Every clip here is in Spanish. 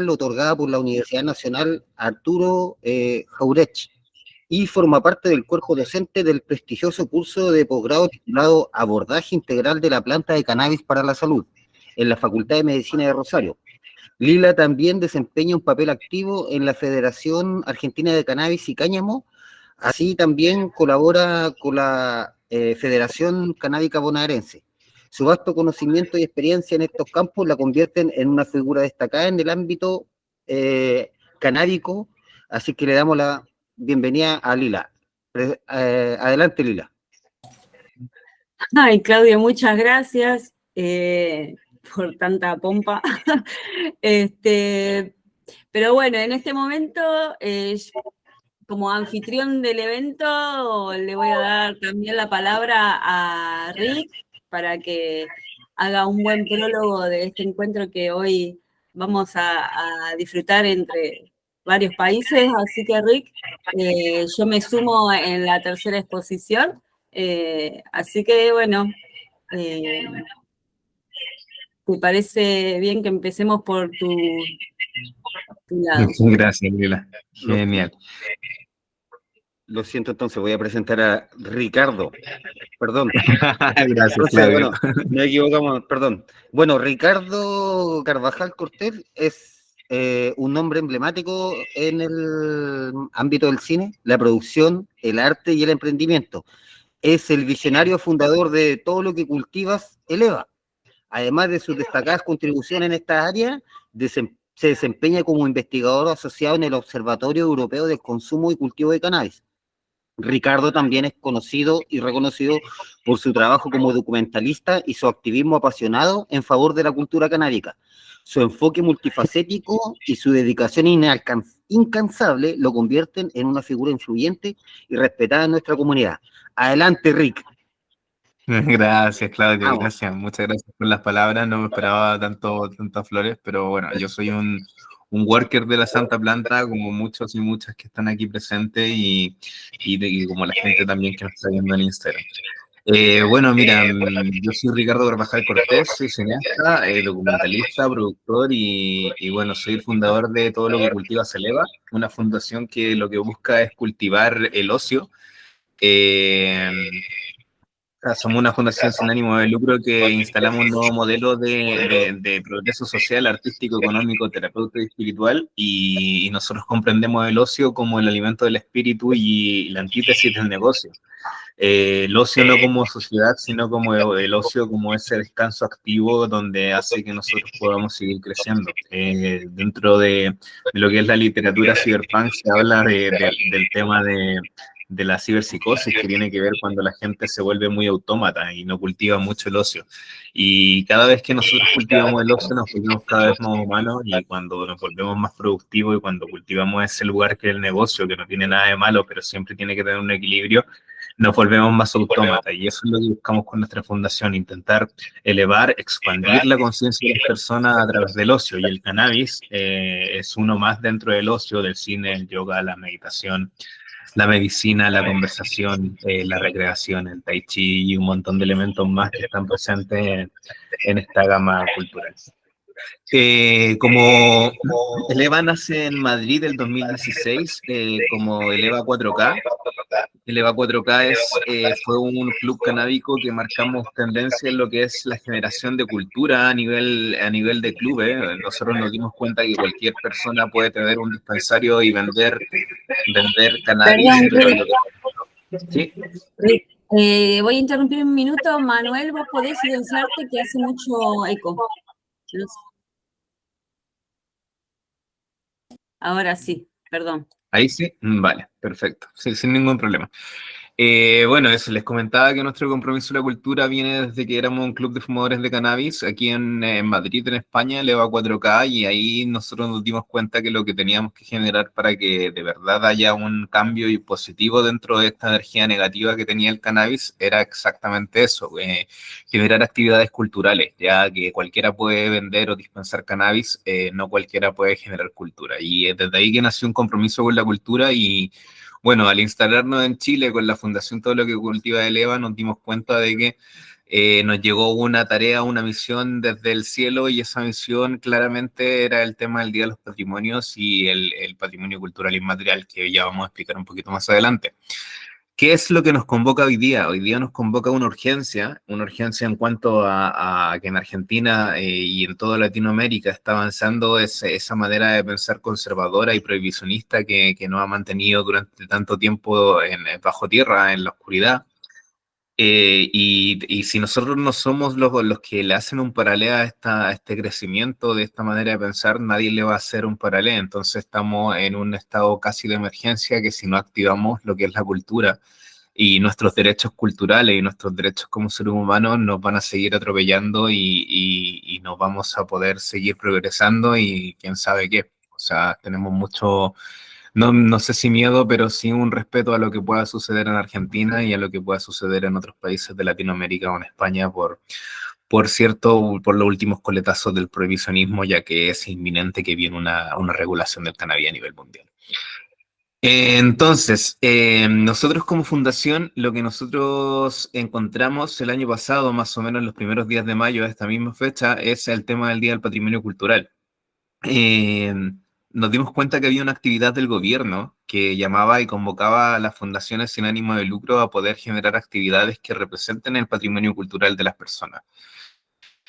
otorgada por la Universidad Nacional Arturo Jauretche y forma parte del cuerpo docente del prestigioso curso de posgrado titulado Abordaje Integral de la Planta de Cannabis para la Salud en la Facultad de Medicina de Rosario. Lila también desempeña un papel activo en la Federación Argentina de Cannabis y Cáñamo, así también colabora con la Federación Canábica Bonaerense. Su vasto conocimiento y experiencia en estos campos la convierten en una figura destacada en el ámbito canábico, así que le damos la bienvenida a Lila. Adelante, Lila. Ay, Claudio, muchas gracias por tanta pompa. Pero bueno, en este momento, como anfitrión del evento, le voy a dar también la palabra a Rick para que haga un buen prólogo de este encuentro que hoy vamos a disfrutar entre varios países. Así que, Rick, yo me sumo en la tercera exposición. Así que, bueno, ¿te parece bien que empecemos por tu lado? Gracias, Lila. Genial. Lo siento, entonces voy a presentar a Ricardo. Perdón. Gracias, Entonces, bueno, nos equivocamos, perdón. Bueno, Ricardo Carvajal Cortés es un nombre emblemático en el ámbito del cine, la producción, el arte y el emprendimiento. Es el visionario fundador de Todo lo que cultivas eleva. Además de sus destacadas contribuciones en esta área, se desempeña como investigador asociado en el Observatorio Europeo del Consumo y Cultivo de Cannabis. Ricardo también es conocido y reconocido por su trabajo como documentalista y su activismo apasionado en favor de la cultura canábica. Su enfoque multifacético y su dedicación incansable lo convierten en una figura influyente y respetada en nuestra comunidad. Adelante, Rick. Gracias, Claudio, gracias. Muchas gracias por las palabras. No me esperaba tantas flores, pero bueno, yo soy un worker de la Santa Planta, como muchos y muchas que están aquí presentes y como la gente también que nos está viendo en Instagram. Bueno, mira, yo soy Ricardo Carvajal Cortés, soy cineasta, documentalista, productor y bueno, soy el fundador de Todo lo que cultiva se eleva, una fundación que lo que busca es cultivar el ocio. Somos una fundación sin ánimo de lucro que instalamos un nuevo modelo de progreso social, artístico, económico, terapéutico y espiritual, y nosotros comprendemos el ocio como el alimento del espíritu y la antítesis del negocio. El ocio no como sociedad, sino como el ocio como ese descanso activo donde hace que nosotros podamos seguir creciendo. Dentro de lo que es la literatura cyberpunk se habla del tema de la ciberpsicosis, que tiene que ver cuando la gente se vuelve muy autómata y no cultiva mucho el ocio. Y cada vez que nosotros cultivamos el ocio nos volvemos cada vez más humanos, y cuando nos volvemos más productivos y cuando cultivamos ese lugar que es el negocio, que no tiene nada de malo, pero siempre tiene que tener un equilibrio, nos volvemos más autómatas. Y eso es lo que buscamos con nuestra fundación, intentar elevar, expandir la conciencia de las personas a través del ocio. Y el cannabis es uno más dentro del ocio, del cine, el yoga, la meditación, la medicina, la conversación, la recreación, el tai chi y un montón de elementos más que están presentes en esta gama cultural. Como Eleva nace en Madrid el 2016 como Eleva 4K. Eleva 4K fue un club canábico que marcamos tendencia en lo que es la generación de cultura a nivel de clubes. Nosotros nos dimos cuenta que cualquier persona puede tener un dispensario y vender cannabis. Perdón, ¿Sí? Voy a interrumpir un minuto. Manuel, vos podés silenciarte que hace mucho eco. Ahora sí, perdón. Ahí sí, vale, perfecto, sí, sin ningún problema. Bueno, eso, les comentaba que nuestro compromiso con la cultura viene desde que éramos un club de fumadores de cannabis aquí en Madrid, en España, Eleva 4K, y ahí nosotros nos dimos cuenta que lo que teníamos que generar para que de verdad haya un cambio y positivo dentro de esta energía negativa que tenía el cannabis era exactamente eso, generar actividades culturales, ya que cualquiera puede vender o dispensar cannabis, no cualquiera puede generar cultura. Y desde ahí que nació un compromiso con la cultura. Y bueno, al instalarnos en Chile con la Fundación Todo lo que cultiva Eleva, nos dimos cuenta de que nos llegó una tarea, una misión desde el cielo, y esa misión claramente era el tema del Día de los Patrimonios y el patrimonio cultural inmaterial, que ya vamos a explicar un poquito más adelante. ¿Qué es lo que nos convoca hoy día? Hoy día nos convoca una urgencia en cuanto a que en Argentina y en toda Latinoamérica está avanzando esa manera de pensar conservadora y prohibicionista que nos ha mantenido durante tanto tiempo bajo tierra, en la oscuridad. Y si nosotros no somos los que le hacen un paralelo a este crecimiento de esta manera de pensar, nadie le va a hacer un paralelo. Entonces estamos en un estado casi de emergencia, que si no activamos lo que es la cultura y nuestros derechos culturales y nuestros derechos como seres humanos, nos van a seguir atropellando y no vamos a poder seguir progresando y quién sabe qué. O sea, tenemos mucho... No sé si miedo, pero sí un respeto a lo que pueda suceder en Argentina y a lo que pueda suceder en otros países de Latinoamérica o en España por los últimos coletazos del prohibicionismo, ya que es inminente que viene una regulación del cannabis a nivel mundial. Entonces, nosotros como fundación, lo que nosotros encontramos el año pasado, más o menos los primeros días de mayo, a esta misma fecha, es el tema del Día del Patrimonio Cultural. eh, Nos dimos cuenta que había una actividad del gobierno que llamaba y convocaba a las fundaciones sin ánimo de lucro a poder generar actividades que representen el patrimonio cultural de las personas.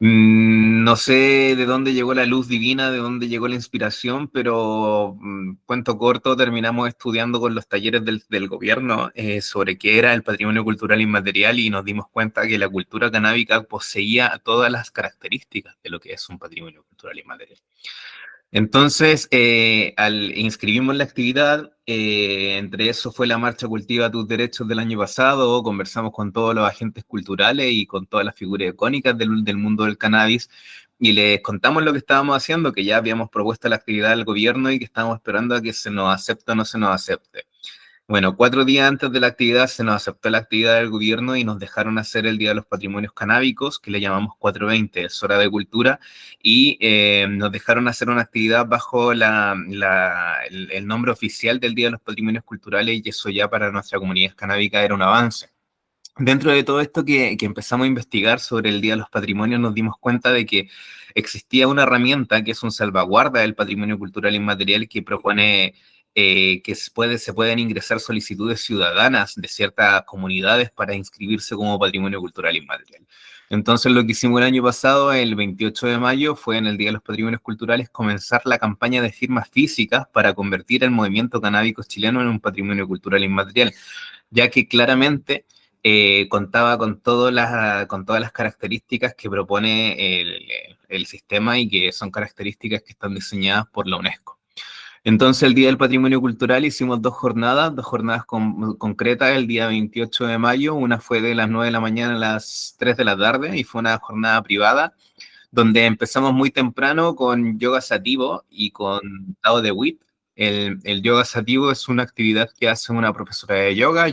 No sé de dónde llegó la luz divina, de dónde llegó la inspiración, pero cuento corto, terminamos estudiando con los talleres del gobierno sobre qué era el patrimonio cultural inmaterial, y nos dimos cuenta que la cultura canábica poseía todas las características de lo que es un patrimonio cultural inmaterial. Entonces, inscribimos la actividad, entre eso fue la Marcha Cultiva Tus Derechos del año pasado, conversamos con todos los agentes culturales y con todas las figuras icónicas del mundo del cannabis, y les contamos lo que estábamos haciendo, que ya habíamos propuesto la actividad al gobierno y que estábamos esperando a que se nos acepte o no se nos acepte. Bueno, 4 días antes de la actividad se nos aceptó la actividad del gobierno y nos dejaron hacer el Día de los Patrimonios Canábicos, que le llamamos 420, es hora de cultura, y nos dejaron hacer una actividad bajo el nombre oficial del Día de los Patrimonios Culturales, y eso ya para nuestra comunidad canábica era un avance. Dentro de todo esto que empezamos a investigar sobre el Día de los Patrimonios, nos dimos cuenta de que existía una herramienta que es un salvaguarda del patrimonio cultural inmaterial, que propone que se pueden ingresar solicitudes ciudadanas de ciertas comunidades para inscribirse como patrimonio cultural inmaterial. Entonces, lo que hicimos el año pasado, el 28 de mayo, fue en el Día de los Patrimonios Culturales comenzar la campaña de firmas físicas para convertir el movimiento canábico chileno en un patrimonio cultural inmaterial, ya que claramente contaba con todas las características que propone el sistema, y que son características que están diseñadas por la UNESCO. Entonces, el Día del Patrimonio Cultural hicimos dos jornadas concretas el día 28 de mayo. Una fue de las 9 de la mañana a las 3 de la tarde y fue una jornada privada donde empezamos muy temprano con yoga sativo y con Tao de Wit. El yoga sativo es una actividad que hace una profesora de yoga.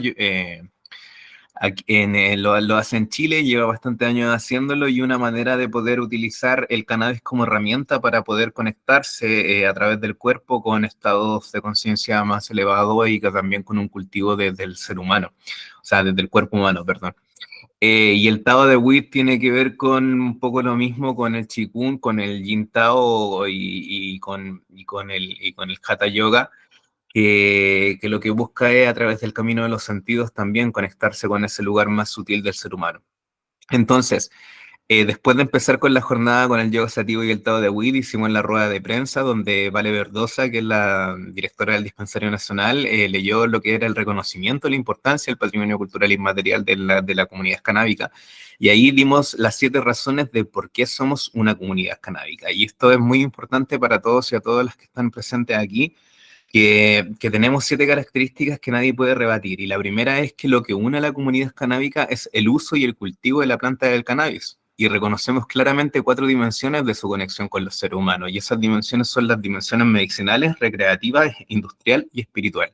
Lo hace en Chile, lleva bastantes años haciéndolo, y una manera de poder utilizar el cannabis como herramienta para poder conectarse a través del cuerpo con estados de conciencia más elevados, y que también con un cultivo desde el ser humano, o sea, desde el cuerpo humano, perdón. Y el Tao de Wit tiene que ver con un poco lo mismo con el Qigong, con el Yin Tao y con el Hatha Yoga, que lo que busca es, a través del camino de los sentidos, también conectarse con ese lugar más sutil del ser humano. Entonces, después de empezar con la jornada con el yoga sativo y el Tao de Wit, hicimos la rueda de prensa donde Vale Verdosa, que es la directora del Dispensario Nacional, leyó lo que era el reconocimiento, la importancia del patrimonio cultural inmaterial de la comunidad canábica, y ahí dimos las 7 razones de por qué somos una comunidad canábica. Y esto es muy importante para todos y a todas las que están presentes aquí, que tenemos 7 características que nadie puede rebatir. Y la primera es que lo que une a la comunidad canábica es el uso y el cultivo de la planta del cannabis. Y reconocemos claramente 4 dimensiones de su conexión con los seres humanos. Y esas dimensiones son las dimensiones medicinales, recreativas, industrial y espiritual.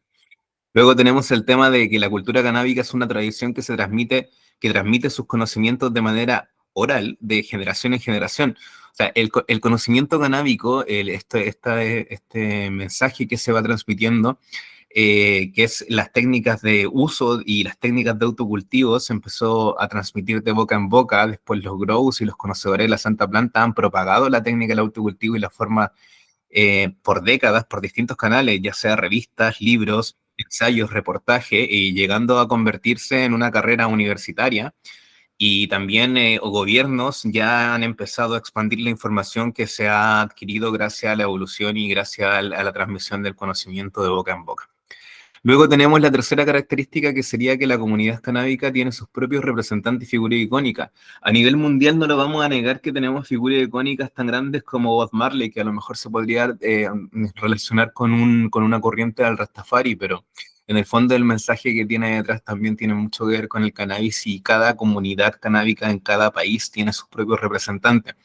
Luego tenemos el tema de que la cultura canábica es una tradición que transmite sus conocimientos de manera oral, de generación en generación. O sea, el conocimiento canábico, este mensaje que se va transmitiendo, que es las técnicas de uso y las técnicas de autocultivo, se empezó a transmitir de boca en boca. Después los grows y los conocedores de la Santa Planta han propagado la técnica del autocultivo y la forma por décadas, por distintos canales, ya sea revistas, libros, ensayos, reportaje, y llegando a convertirse en una carrera universitaria. Y también gobiernos ya han empezado a expandir la información que se ha adquirido gracias a la evolución y gracias a la transmisión del conocimiento de boca en boca. Luego tenemos la tercera característica, que sería que la comunidad canábica tiene sus propios representantes y figuras icónicas. A nivel mundial no lo vamos a negar que tenemos figuras icónicas tan grandes como Bob Marley, que a lo mejor se podría relacionar con una corriente del Rastafari, pero en el fondo el mensaje que tiene detrás también tiene mucho que ver con el cannabis, y cada comunidad canábica en cada país tiene sus propios representantes.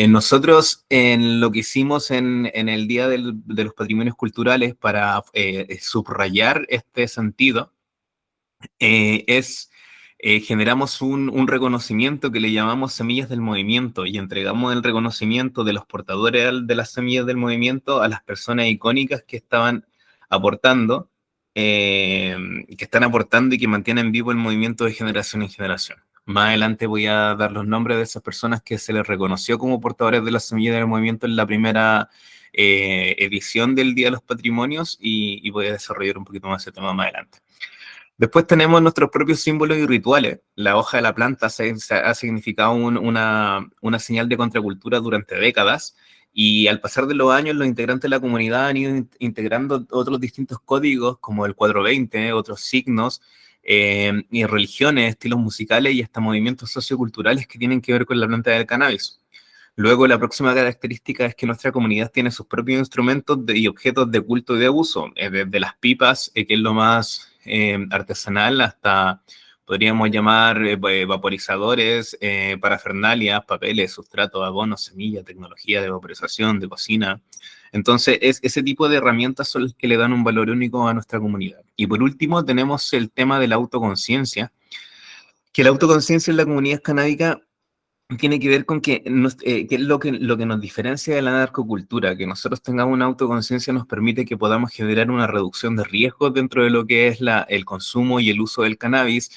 Nosotros en lo que hicimos en el Día de los Patrimonios Culturales para subrayar este sentido generamos un reconocimiento que le llamamos Semillas del Movimiento, y entregamos el reconocimiento de los portadores de las semillas del movimiento a las personas icónicas que estaban aportando, que están aportando y que mantienen vivo el movimiento de generación en generación. Más adelante voy a dar los nombres de esas personas que se les reconoció como portadores de la semilla del movimiento en la primera edición del Día de los Patrimonios, y voy a desarrollar un poquito más ese tema más adelante. Después tenemos nuestros propios símbolos y rituales. La hoja de la planta ha significado una señal de contracultura durante décadas, y al pasar de los años los integrantes de la comunidad han ido integrando otros distintos códigos como el 420, otros signos, y religiones, estilos musicales y hasta movimientos socioculturales que tienen que ver con la planta del cannabis. Luego, la próxima característica es que nuestra comunidad tiene sus propios instrumentos y objetos de culto y de uso, desde las pipas, que es lo más artesanal, hasta podríamos llamar vaporizadores, parafernalias, papeles, sustratos, abonos, semillas, tecnología de vaporización, de cocina. Entonces, ese tipo de herramientas son las que le dan un valor único a nuestra comunidad. Y por último, tenemos el tema de la autoconciencia, que la autoconciencia en la comunidad canábica tiene que ver con que es lo que nos diferencia de la narcocultura. Que nosotros tengamos una autoconciencia nos permite que podamos generar una reducción de riesgos dentro de lo que es el consumo y el uso del cannabis.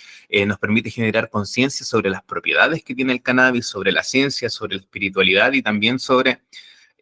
Nos permite generar conciencia sobre las propiedades que tiene el cannabis, sobre la ciencia, sobre la espiritualidad y también sobre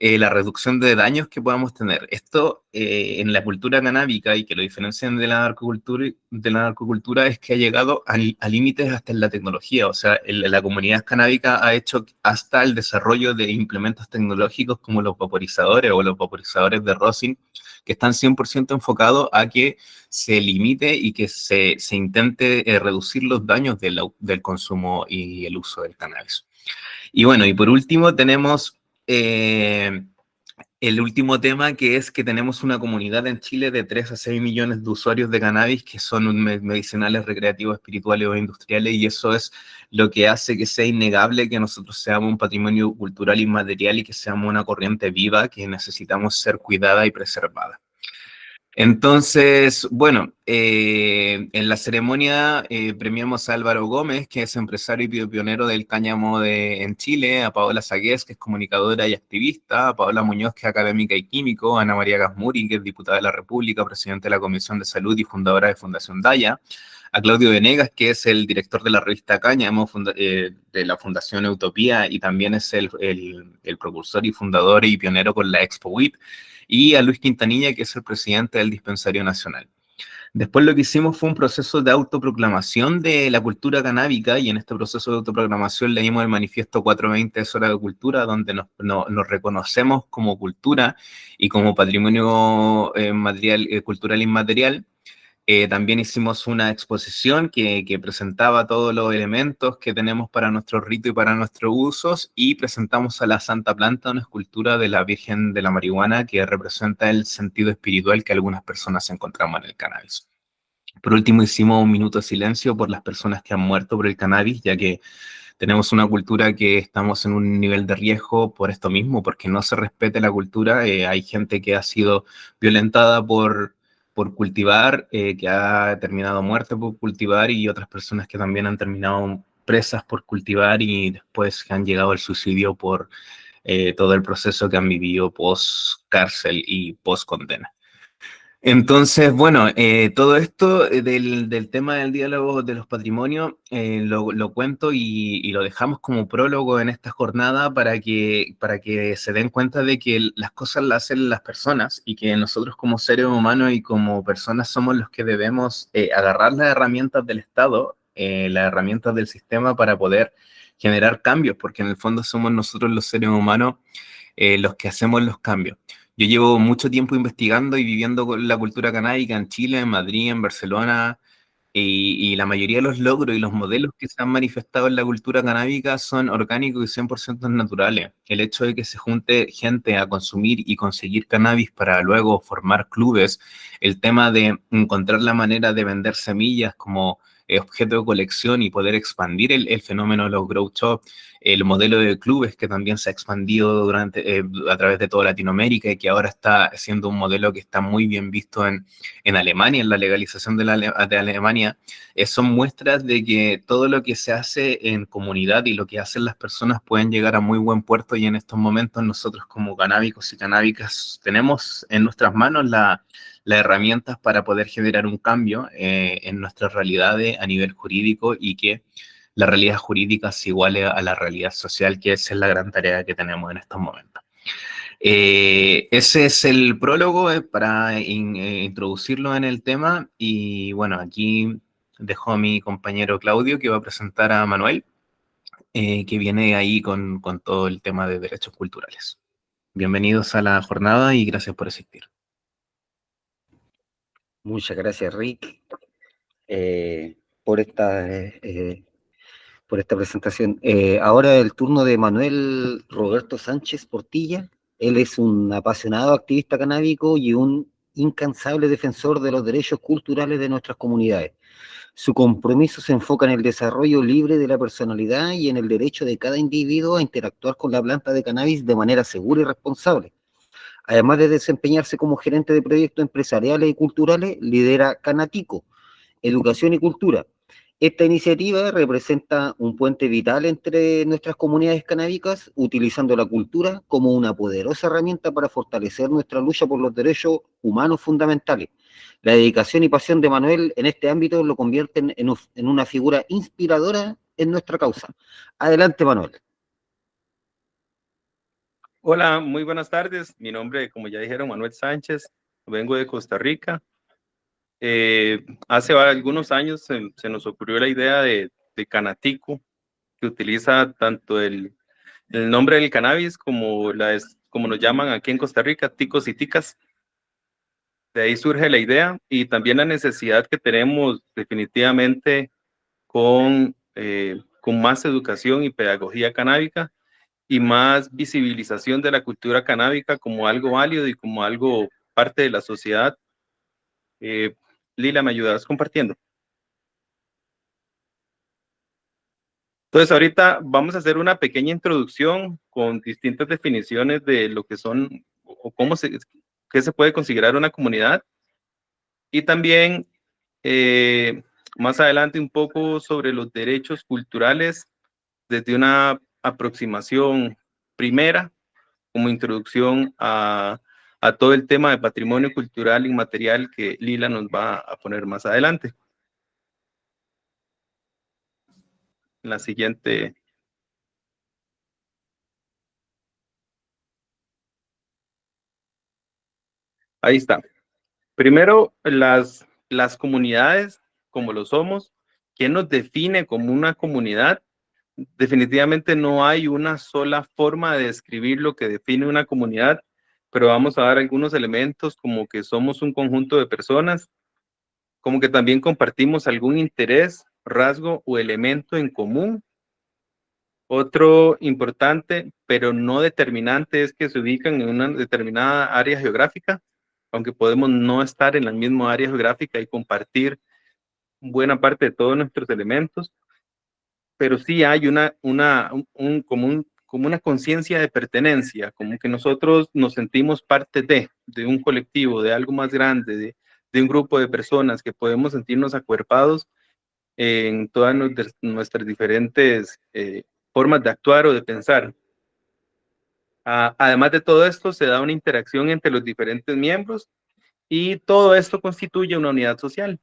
la reducción de daños que podamos tener. Esto en la cultura canábica, y que lo diferencian de la narcocultura, es que ha llegado a límites hasta en la tecnología. O sea, la comunidad canábica ha hecho hasta el desarrollo de implementos tecnológicos como los vaporizadores o los vaporizadores de rosin, que están 100% enfocados a que se limite y que se intente reducir los daños del consumo y el uso del cannabis. Y bueno, y por último tenemos el último tema, que es que tenemos una comunidad en Chile de 3 a 6 millones de usuarios de cannabis que son medicinales, recreativos, espirituales o industriales, y eso es lo que hace que sea innegable que nosotros seamos un patrimonio cultural inmaterial y que seamos una corriente viva que necesitamos ser cuidada y preservada. Entonces, bueno, en la ceremonia premiamos a Álvaro Gómez, que es empresario y pionero del cáñamo en Chile, a Paola Sagués, que es comunicadora y activista, a Paola Muñoz, que es académica y químico, a Ana María Gasmuri, que es diputada de la República, presidente de la Comisión de Salud y fundadora de Fundación Daya, a Claudio Venegas, que es el director de la revista Cáñamo, de la Fundación Utopía, y también es el propulsor y fundador y pionero con la Expo WIP, y a Luis Quintanilla, que es el presidente del Dispensario Nacional. Después lo que hicimos fue un proceso de autoproclamación de la cultura canábica, y en este proceso de autoproclamación leímos el manifiesto 420 es hora de cultura, donde nos reconocemos como cultura y como patrimonio cultural inmaterial. También hicimos una exposición que presentaba todos los elementos que tenemos para nuestro rito y para nuestros usos, y presentamos a la Santa Planta, una escultura de la Virgen de la Marihuana que representa el sentido espiritual que algunas personas encontramos en el cannabis. Por último, hicimos un minuto de silencio por las personas que han muerto por el cannabis, ya que tenemos una cultura que estamos en un nivel de riesgo por esto mismo, porque no se respete la cultura. Hay gente que ha sido violentada por cultivar, que ha terminado muerta por cultivar, y otras personas que también han terminado presas por cultivar y después han llegado al suicidio por todo el proceso que han vivido post cárcel y post condena. Entonces, bueno, todo esto del tema del diálogo de los patrimonios lo cuento y lo dejamos como prólogo en esta jornada para que se den cuenta de que las cosas las hacen las personas y que nosotros como seres humanos y como personas somos los que debemos agarrar las herramientas del Estado, las herramientas del sistema para poder generar cambios, porque en el fondo somos nosotros los seres humanos los que hacemos los cambios. Yo llevo mucho tiempo investigando y viviendo con la cultura canábica en Chile, en Madrid, en Barcelona, y la mayoría de los logros y los modelos que se han manifestado en la cultura canábica son orgánicos y 100% naturales. El hecho de que se junte gente a consumir y conseguir cannabis para luego formar clubes, el tema de encontrar la manera de vender semillas como objeto de colección y poder expandir el fenómeno de los grow shops, el modelo de clubes que también se ha expandido a través de toda Latinoamérica y que ahora está siendo un modelo que está muy bien visto en Alemania, en la legalización de Alemania, son muestras de que todo lo que se hace en comunidad y lo que hacen las personas pueden llegar a muy buen puerto, y en estos momentos nosotros como canábicos y canábicas tenemos en nuestras manos las herramientas para poder generar un cambio en nuestras realidades a nivel jurídico y que la realidad jurídica se iguale a la realidad social, que esa es la gran tarea que tenemos en estos momentos. Ese es el prólogo para introducirlo en el tema, y bueno, aquí dejo a mi compañero Claudio que va a presentar a Manuel, que viene ahí con todo el tema de derechos culturales. Bienvenidos a la jornada y gracias por asistir. Muchas gracias, Rick, por por esta presentación. Ahora el turno de Manuel Roberto Sánchez Portilla. Él es un apasionado activista canábico y un incansable defensor de los derechos culturales de nuestras comunidades. Su compromiso se enfoca en el desarrollo libre de la personalidad y en el derecho de cada individuo a interactuar con la planta de cannabis de manera segura y responsable. Además de desempeñarse como gerente de proyectos empresariales y culturales, lidera Canatico, Educación y Cultura. Esta iniciativa representa un puente vital entre nuestras comunidades canábicas, utilizando la cultura como una poderosa herramienta para fortalecer nuestra lucha por los derechos humanos fundamentales. La dedicación y pasión de Manuel en este ámbito lo convierten en una figura inspiradora en nuestra causa. Adelante, Manuel. Hola, muy buenas tardes. Mi nombre, como ya dijeron, Manuel Sánchez. Vengo de Costa Rica. Hace algunos años se nos ocurrió la idea de Canatico, que utiliza tanto el nombre del cannabis como nos llaman aquí en Costa Rica, ticos y ticas. De ahí surge la idea y también la necesidad que tenemos definitivamente con más educación y pedagogía canábica y más visibilización de la cultura canábica como algo válido y como algo parte de la sociedad. Lila, ¿me ayudas compartiendo? Entonces, ahorita vamos a hacer una pequeña introducción con distintas definiciones de lo que son o qué se puede considerar una comunidad, y también más adelante un poco sobre los derechos culturales desde una aproximación primera como introducción a todo el tema de patrimonio cultural inmaterial que Lila nos va a poner más adelante. La siguiente. Ahí está. Primero, las comunidades, como lo somos. ¿Quién nos define como una comunidad? Definitivamente no hay una sola forma de describir lo que define una comunidad, pero vamos a dar algunos elementos como que somos un conjunto de personas, como que también compartimos algún interés, rasgo o elemento en común. Otro importante, pero no determinante, es que se ubican en una determinada área geográfica, aunque podemos no estar en la misma área geográfica y compartir buena parte de todos nuestros elementos, pero sí hay como una conciencia de pertenencia, como que nosotros nos sentimos parte de un colectivo, de algo más grande, de un grupo de personas que podemos sentirnos acuerpados en todas nuestras diferentes formas de actuar o de pensar. Además de todo esto, se da una interacción entre los diferentes miembros y todo esto constituye una unidad social.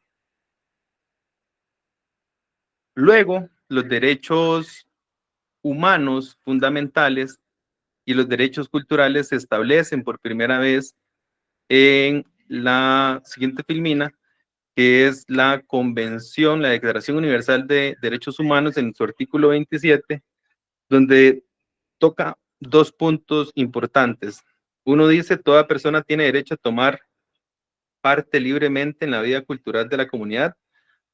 Luego, los derechos humanos fundamentales y los derechos culturales se establecen por primera vez en la siguiente filmina, que es la Convención, la Declaración Universal de Derechos Humanos, en su artículo 27, donde toca dos puntos importantes. Uno dice, toda persona tiene derecho a tomar parte libremente en la vida cultural de la comunidad,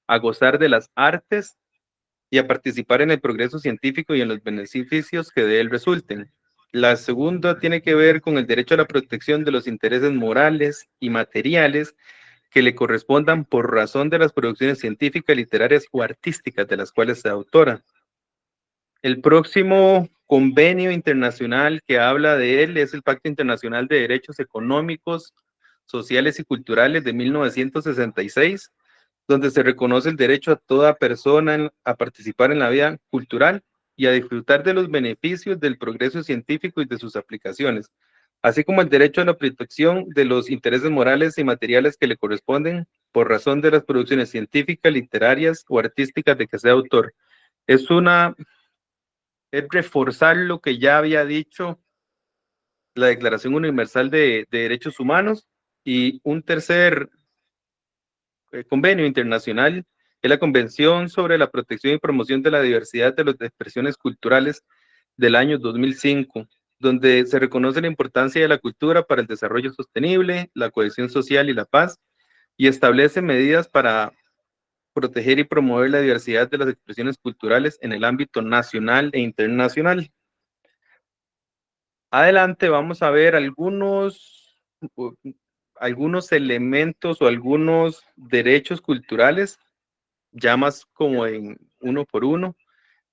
a gozar de las artes y a participar en el progreso científico y en los beneficios que de él resulten. La segunda tiene que ver con el derecho a la protección de los intereses morales y materiales que le correspondan por razón de las producciones científicas, literarias o artísticas de las cuales sea autora. El próximo convenio internacional que habla de él es el Pacto Internacional de Derechos Económicos, Sociales y Culturales de 1966, donde se reconoce el derecho a toda persona a participar en la vida cultural y a disfrutar de los beneficios del progreso científico y de sus aplicaciones, así como el derecho a la protección de los intereses morales y materiales que le corresponden por razón de las producciones científicas, literarias o artísticas de que sea autor. Es reforzar lo que ya había dicho la Declaración Universal de Derechos Humanos, y un tercer convenio internacional es la Convención sobre la Protección y Promoción de la Diversidad de las Expresiones Culturales del año 2005, donde se reconoce la importancia de la cultura para el desarrollo sostenible, la cohesión social y la paz, y establece medidas para proteger y promover la diversidad de las expresiones culturales en el ámbito nacional e internacional. Adelante vamos a ver algunos elementos o algunos derechos culturales, ya más como en uno por uno.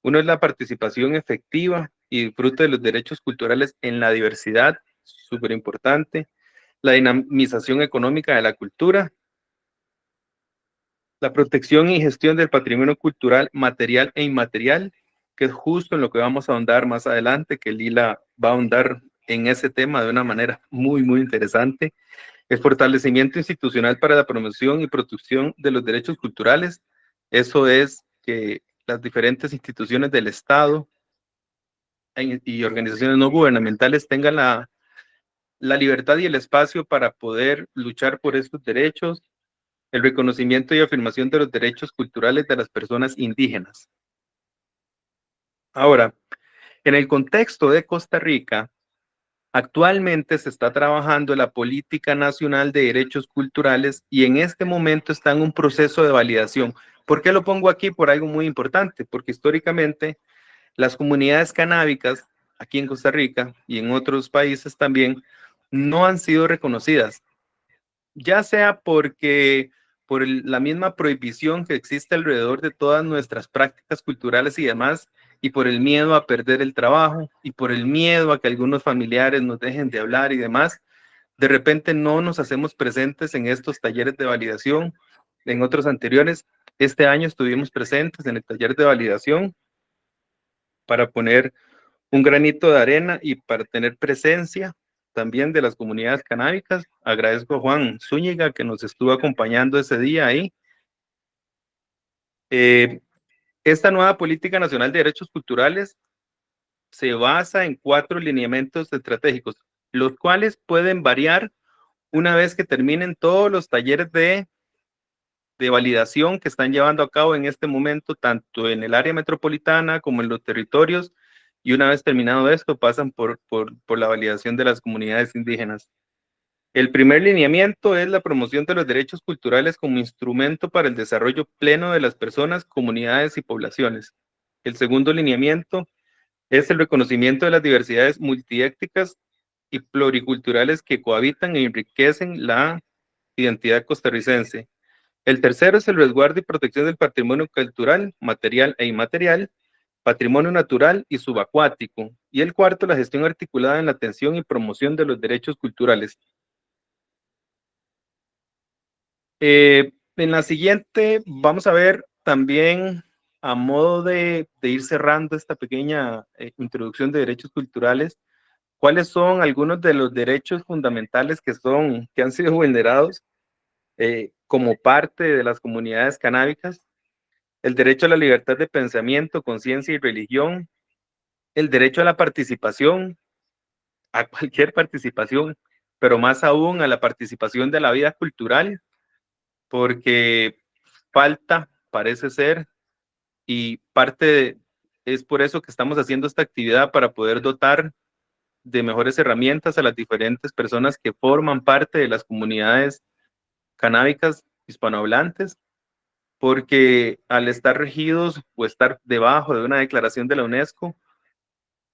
Uno es la participación efectiva y disfrute de los derechos culturales en la diversidad, súper importante. La dinamización económica de la cultura, la protección y gestión del patrimonio cultural material e inmaterial, que es justo en lo que vamos a ahondar más adelante, que Lila va a ahondar en ese tema de una manera muy, muy interesante. El fortalecimiento institucional para la promoción y protección de los derechos culturales, eso es que las diferentes instituciones del Estado y organizaciones no gubernamentales tengan la libertad y el espacio para poder luchar por estos derechos, el reconocimiento y afirmación de los derechos culturales de las personas indígenas. Ahora, en el contexto de Costa Rica, actualmente se está trabajando la Política Nacional de Derechos Culturales y en este momento está en un proceso de validación. ¿Por qué lo pongo aquí? Por algo muy importante, porque históricamente las comunidades canábicas aquí en Costa Rica y en otros países también no han sido reconocidas, ya sea porque por la misma prohibición que existe alrededor de todas nuestras prácticas culturales y demás, y por el miedo a perder el trabajo, y por el miedo a que algunos familiares nos dejen de hablar y demás, de repente no nos hacemos presentes en estos talleres de validación. En otros anteriores, este año estuvimos presentes en el taller de validación para poner un granito de arena y para tener presencia también de las comunidades canábicas. Agradezco a Juan Zúñiga que nos estuvo acompañando ese día ahí. Esta nueva Política Nacional de Derechos Culturales se basa en 4 lineamientos estratégicos, los cuales pueden variar una vez que terminen todos los talleres de validación que están llevando a cabo en este momento, tanto en el área metropolitana como en los territorios, y una vez terminado esto pasan por la validación de las comunidades indígenas. El primer lineamiento es la promoción de los derechos culturales como instrumento para el desarrollo pleno de las personas, comunidades y poblaciones. El segundo lineamiento es el reconocimiento de las diversidades multiétnicas y pluriculturales que cohabitan e enriquecen la identidad costarricense. El tercero es el resguardo y protección del patrimonio cultural, material e inmaterial, patrimonio natural y subacuático. Y el cuarto, la gestión articulada en la atención y promoción de los derechos culturales. En la siguiente vamos a ver también, a modo de ir cerrando esta pequeña introducción de derechos culturales, cuáles son algunos de los derechos fundamentales que han sido vulnerados como parte de las comunidades canábicas, el derecho a la libertad de pensamiento, conciencia y religión, el derecho a la participación, a cualquier participación, pero más aún a la participación de la vida cultural, porque falta, parece ser, y es por eso que estamos haciendo esta actividad, para poder dotar de mejores herramientas a las diferentes personas que forman parte de las comunidades canábicas hispanohablantes, porque al estar regidos o estar debajo de una declaración de la UNESCO,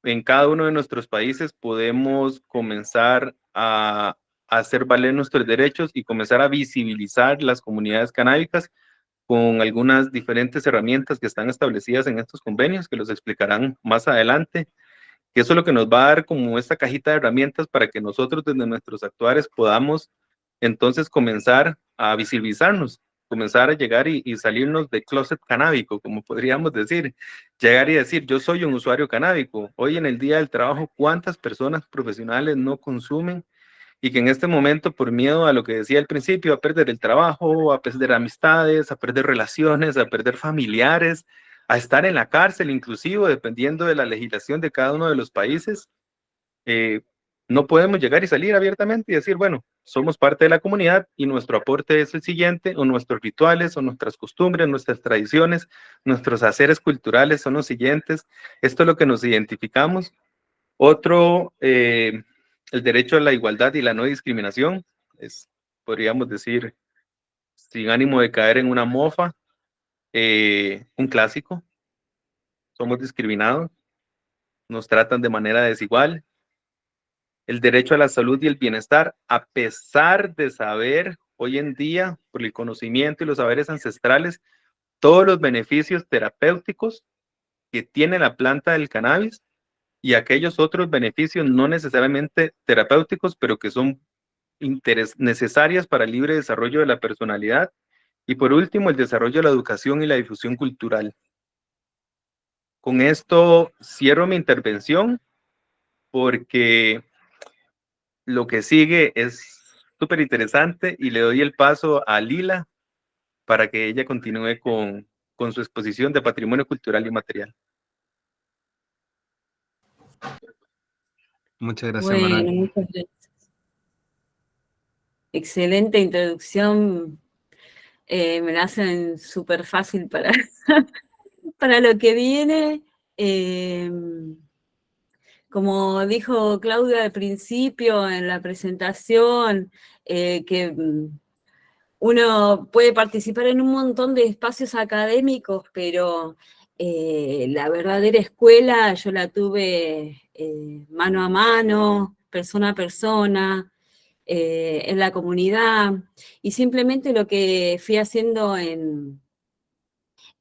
en cada uno de nuestros países podemos comenzar a hacer valer nuestros derechos y comenzar a visibilizar las comunidades canábicas con algunas diferentes herramientas que están establecidas en estos convenios, que los explicarán más adelante, que eso es lo que nos va a dar como esta cajita de herramientas para que nosotros desde nuestros actuares podamos entonces comenzar a visibilizarnos, comenzar a llegar y salirnos de closet canábico, como podríamos decir, llegar y decir, yo soy un usuario canábico. Hoy en el día del trabajo, ¿cuántas personas profesionales no consumen? Y que en este momento, por miedo a lo que decía al principio, a perder el trabajo, a perder amistades, a perder relaciones, a perder familiares, a estar en la cárcel, inclusive, dependiendo de la legislación de cada uno de los países, no podemos llegar y salir abiertamente y decir, bueno, somos parte de la comunidad y nuestro aporte es el siguiente, o nuestros rituales, o nuestras costumbres, nuestras tradiciones, nuestros haceres culturales son los siguientes. Esto es lo que nos identificamos. Otro, el derecho a la igualdad y la no discriminación, es, podríamos decir, sin ánimo de caer en una mofa, un clásico. Somos discriminados, nos tratan de manera desigual. El derecho a la salud y el bienestar, a pesar de saber hoy en día, por el conocimiento y los saberes ancestrales, todos los beneficios terapéuticos que tiene la planta del cannabis y aquellos otros beneficios no necesariamente terapéuticos, pero que son necesarias para el libre desarrollo de la personalidad. Y por último, el desarrollo de la educación y la difusión cultural. Con esto cierro mi intervención, porque lo que sigue es súper interesante y le doy el paso a Lila para que ella continúe con su exposición de patrimonio cultural y material. Muchas gracias, Bueno, Manuel. muchas gracias. Excelente introducción. Me la hacen súper fácil para, para lo que viene. Como dijo Claudia al principio en la presentación, que uno puede participar en un montón de espacios académicos, pero la verdadera escuela yo la tuve mano a mano, persona a persona, en la comunidad, y simplemente lo que fui haciendo en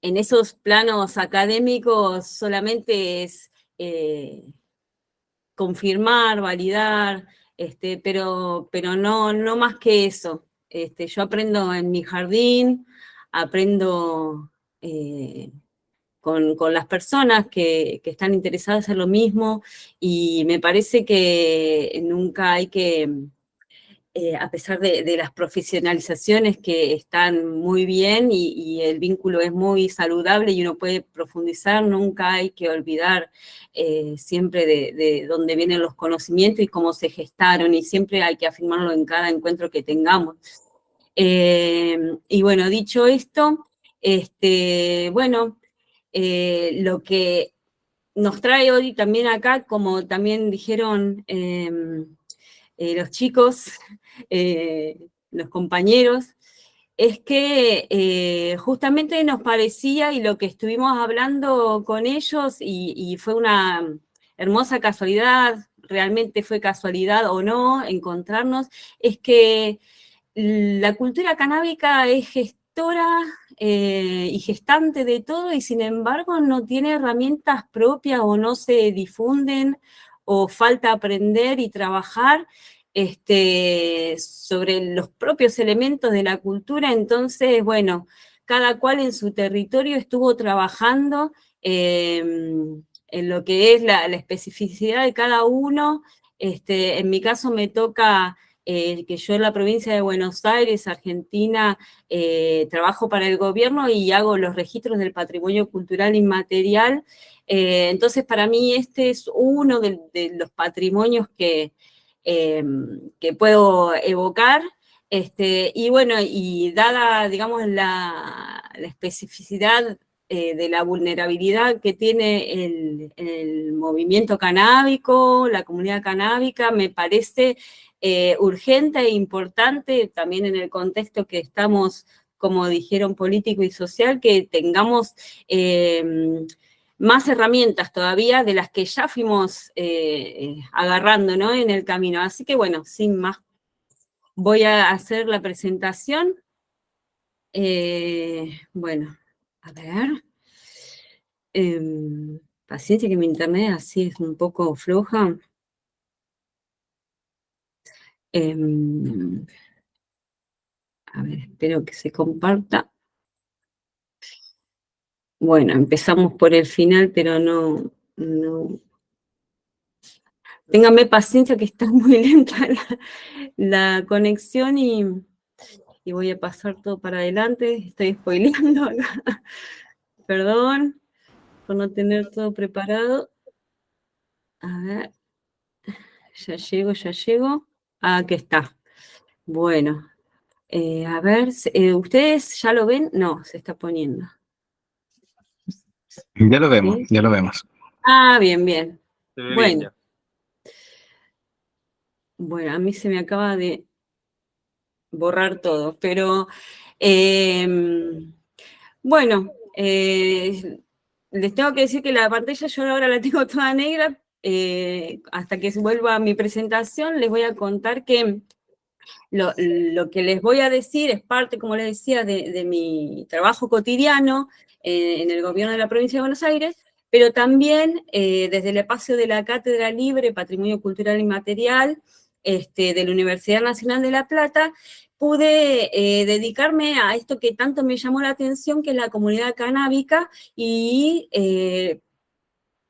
esos planos académicos solamente es confirmar, validar, pero no más que eso. Yo aprendo en mi jardín, aprendo con las personas que están interesadas en lo mismo, y me parece que nunca hay que, a pesar de las profesionalizaciones que están muy bien y el vínculo es muy saludable y uno puede profundizar, nunca hay que olvidar siempre de dónde vienen los conocimientos y cómo se gestaron, y siempre hay que afirmarlo en cada encuentro que tengamos. Y bueno, dicho esto, bueno, lo que nos trae hoy también acá, como también dijeron los chicos, los compañeros, es que justamente nos parecía, y lo que estuvimos hablando con ellos, y fue una hermosa casualidad, realmente fue casualidad o no encontrarnos, es que la cultura canábica es gestora y gestante de todo, y sin embargo no tiene herramientas propias, o no se difunden, o falta aprender y trabajar sobre los propios elementos de la cultura. Entonces, bueno, cada cual en su territorio estuvo trabajando en lo que es la especificidad de cada uno. En mi caso me toca que yo en la provincia de Buenos Aires, Argentina, trabajo para el gobierno y hago los registros del patrimonio cultural inmaterial. Entonces, para mí este es uno de los patrimonios que puedo evocar. Y bueno, y dada, digamos, la especificidad de la vulnerabilidad que tiene el movimiento canábico, la comunidad canábica, me parece urgente e importante también en el contexto que estamos, como dijeron, político y social, que tengamos más herramientas todavía de las que ya fuimos agarrando, ¿no?, en el camino. Así que bueno, sin más, voy a hacer la presentación. Bueno, a ver. Paciencia que mi internet así es un poco floja. A ver, espero que se comparta. Bueno, empezamos por el final, pero no. Ténganme paciencia que está muy lenta la conexión y voy a pasar todo para adelante. Estoy spoileando acá. Perdón por no tener todo preparado. A ver. Ya llego. Aquí está. Bueno. A ver, ¿ustedes ya lo ven? No, se está poniendo. Ya lo vemos, ¿Sí? ya lo vemos. Ah, bien. Se ve bien Bueno. ya. Bueno, a mí se me acaba de borrar todo, pero bueno, les tengo que decir que la pantalla yo ahora la tengo toda negra. Hasta que vuelva a mi presentación, les voy a contar que lo que les voy a decir es parte, como les decía, de mi trabajo cotidiano en el gobierno de la provincia de Buenos Aires, pero también desde el espacio de la Cátedra Libre, Patrimonio Cultural Inmaterial, de la Universidad Nacional de La Plata, pude dedicarme a esto que tanto me llamó la atención, que es la comunidad canábica, y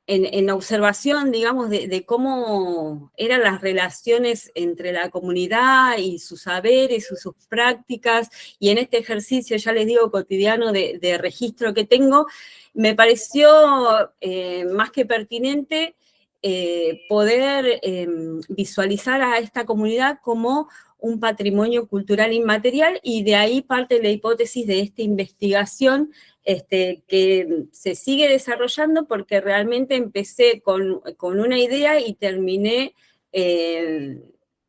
en observación, digamos, de cómo eran las relaciones entre la comunidad y sus saberes, sus prácticas, y en este ejercicio, ya les digo, cotidiano de registro que tengo, me pareció más que pertinente poder visualizar a esta comunidad como un patrimonio cultural inmaterial, y de ahí parte la hipótesis de esta investigación que se sigue desarrollando, porque realmente empecé con una idea y terminé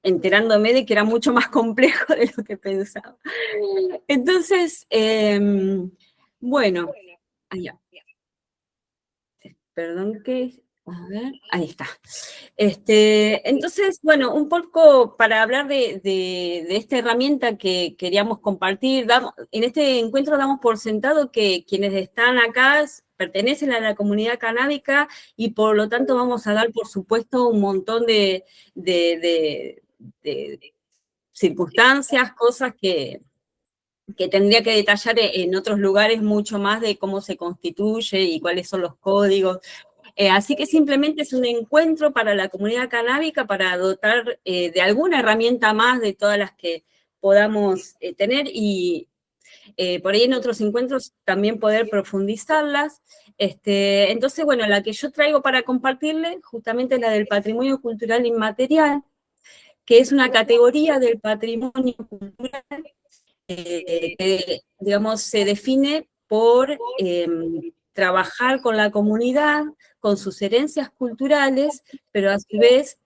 enterándome de que era mucho más complejo de lo que pensaba. Entonces, bueno, allá. Perdón que... A ver, ahí está. Entonces, bueno, un poco para hablar de esta herramienta que queríamos compartir, en este encuentro damos por sentado que quienes están acá pertenecen a la comunidad canábica, y por lo tanto vamos a dar, por supuesto, un montón de circunstancias, cosas que tendría que detallar en otros lugares mucho más de cómo se constituye y cuáles son los códigos. Así que simplemente es un encuentro para la comunidad canábica, para dotar de alguna herramienta más de todas las que podamos tener, y por ahí en otros encuentros también poder profundizarlas. Entonces, bueno, la que yo traigo para compartirles justamente es la del patrimonio cultural inmaterial, que es una categoría del patrimonio cultural que, digamos, se define por trabajar con la comunidad, con sus herencias culturales, pero a su vez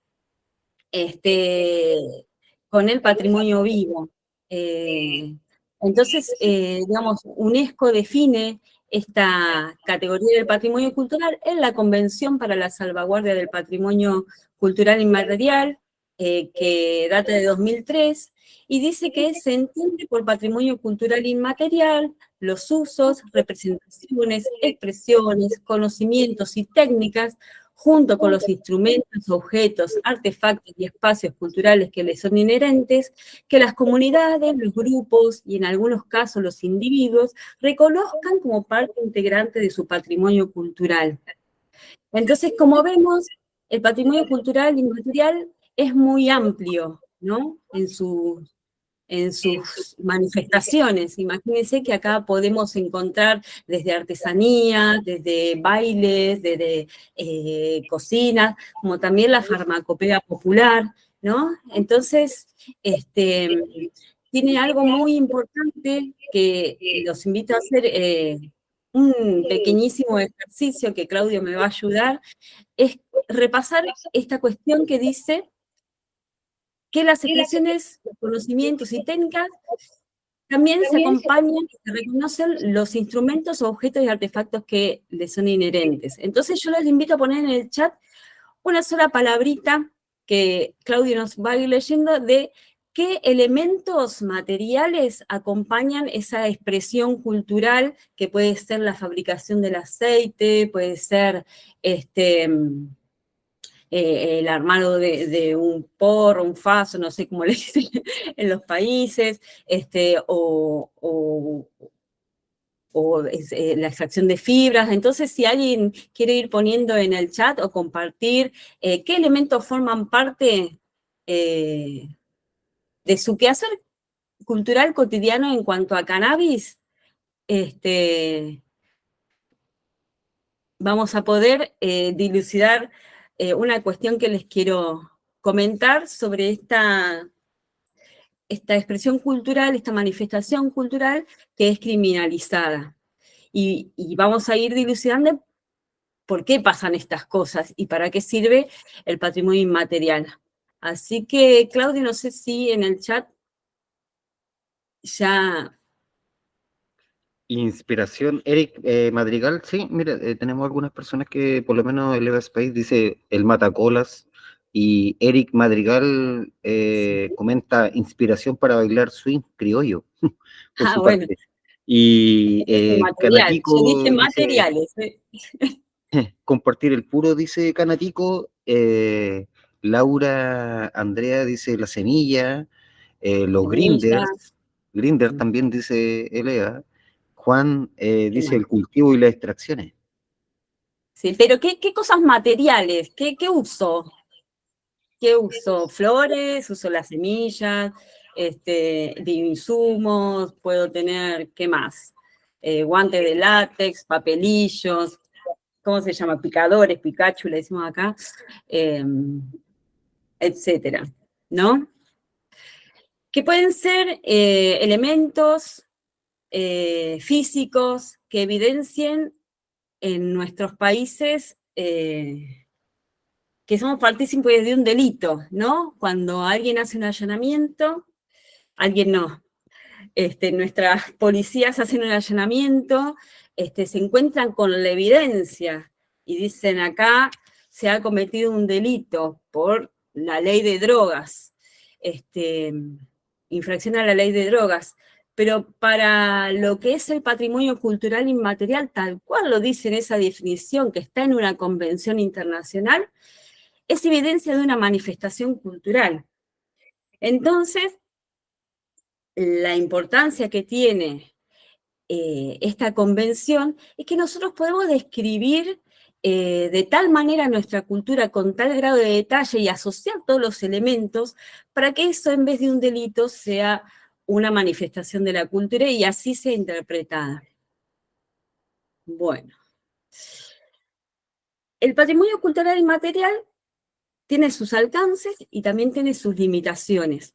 con el patrimonio vivo. Entonces, digamos, UNESCO define esta categoría del patrimonio cultural en la Convención para la Salvaguardia del Patrimonio Cultural Inmaterial, que data de 2003, y dice que se entiende por patrimonio cultural inmaterial los usos, representaciones, expresiones, conocimientos y técnicas, junto con los instrumentos, objetos, artefactos y espacios culturales que les son inherentes, que las comunidades, los grupos y en algunos casos los individuos reconozcan como parte integrante de su patrimonio cultural. Entonces, como vemos, el patrimonio cultural inmaterial es muy amplio, ¿no? En sus manifestaciones. Imagínense que acá podemos encontrar desde artesanía, desde bailes, desde cocina, como también la farmacopea popular, ¿no? Entonces, tiene algo muy importante que los invito a hacer, un pequeñísimo ejercicio que Claudio me va a ayudar, es repasar esta cuestión que dice que las expresiones, los conocimientos y técnicas también se acompañan y se reconocen los instrumentos, objetos y artefactos que les son inherentes. Entonces yo les invito a poner en el chat una sola palabrita que Claudio nos va a ir leyendo de qué elementos materiales acompañan esa expresión cultural que puede ser la fabricación del aceite, puede ser el armado de un porro, un faso, no sé cómo le dicen en los países, la extracción de fibras. Entonces, si alguien quiere ir poniendo en el chat o compartir qué elementos forman parte de su quehacer cultural cotidiano en cuanto a cannabis, vamos a poder dilucidar una cuestión que les quiero comentar sobre esta expresión cultural, esta manifestación cultural que es criminalizada. Y vamos a ir dilucidando por qué pasan estas cosas y para qué sirve el patrimonio inmaterial. Así que, Claudio, no sé si en el chat ya... Inspiración, Eric Madrigal, sí, mira, tenemos algunas personas que, por lo menos el Eva Space dice el Matacolas, y Eric Madrigal comenta inspiración para bailar swing criollo, por su bueno, parte. Y material, yo dije Canatico dice, materiales. compartir el puro, dice Canatico. Laura Andrea dice la semilla. Los Semilla. Grinders también dice Elea. Juan dice más? el cultivo y las extracciones. Sí, pero ¿qué cosas materiales? ¿Qué uso? ¿Qué uso? Flores, uso las semillas, de insumos, puedo tener, ¿qué más? Guantes de látex, papelillos, ¿cómo se llama? Picadores, Pikachu, le decimos acá, etcétera, ¿no? Que pueden ser elementos físicos que evidencien en nuestros países que somos partícipes de un delito, ¿no? Cuando alguien hace un allanamiento, alguien no. Nuestras policías hacen un allanamiento, se encuentran con la evidencia y dicen acá se ha cometido un delito por la ley de drogas, infracción a la ley de drogas. Pero para lo que es el patrimonio cultural inmaterial, tal cual lo dice en esa definición que está en una convención internacional, es evidencia de una manifestación cultural. Entonces, la importancia que tiene esta convención es que nosotros podemos describir de tal manera nuestra cultura con tal grado de detalle y asociar todos los elementos para que eso en vez de un delito sea una manifestación de la cultura y así sea interpretada. Bueno. El patrimonio cultural inmaterial tiene sus alcances y también tiene sus limitaciones.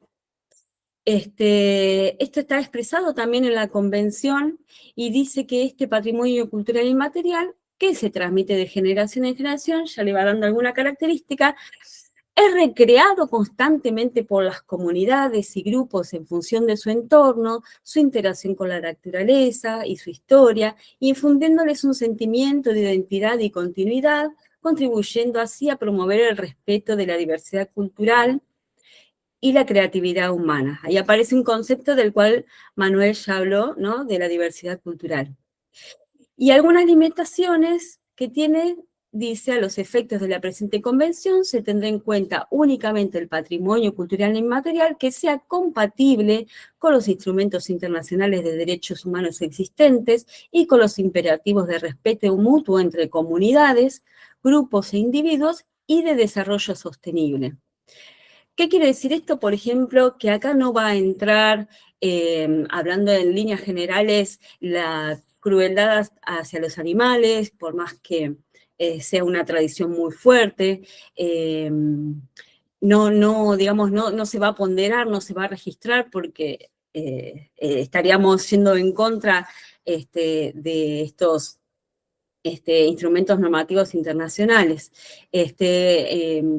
Esto está expresado también en la Convención y dice que este patrimonio cultural inmaterial, que se transmite de generación en generación, ya le va dando alguna característica, es recreado constantemente por las comunidades y grupos en función de su entorno, su interacción con la naturaleza y su historia, infundiéndoles un sentimiento de identidad y continuidad, contribuyendo así a promover el respeto de la diversidad cultural y la creatividad humana. Ahí aparece un concepto del cual Manuel ya habló, ¿no? De la diversidad cultural. Y algunas limitaciones que tiene, dice, a los efectos de la presente convención, se tendrá en cuenta únicamente el patrimonio cultural inmaterial que sea compatible con los instrumentos internacionales de derechos humanos existentes y con los imperativos de respeto mutuo entre comunidades, grupos e individuos y de desarrollo sostenible. ¿Qué quiere decir esto? Por ejemplo, que acá no va a entrar, hablando en líneas generales, la crueldad hacia los animales, por más que sea una tradición muy fuerte. Digamos, no se va a ponderar, no se va a registrar porque estaríamos yendo en contra de estos instrumentos normativos internacionales.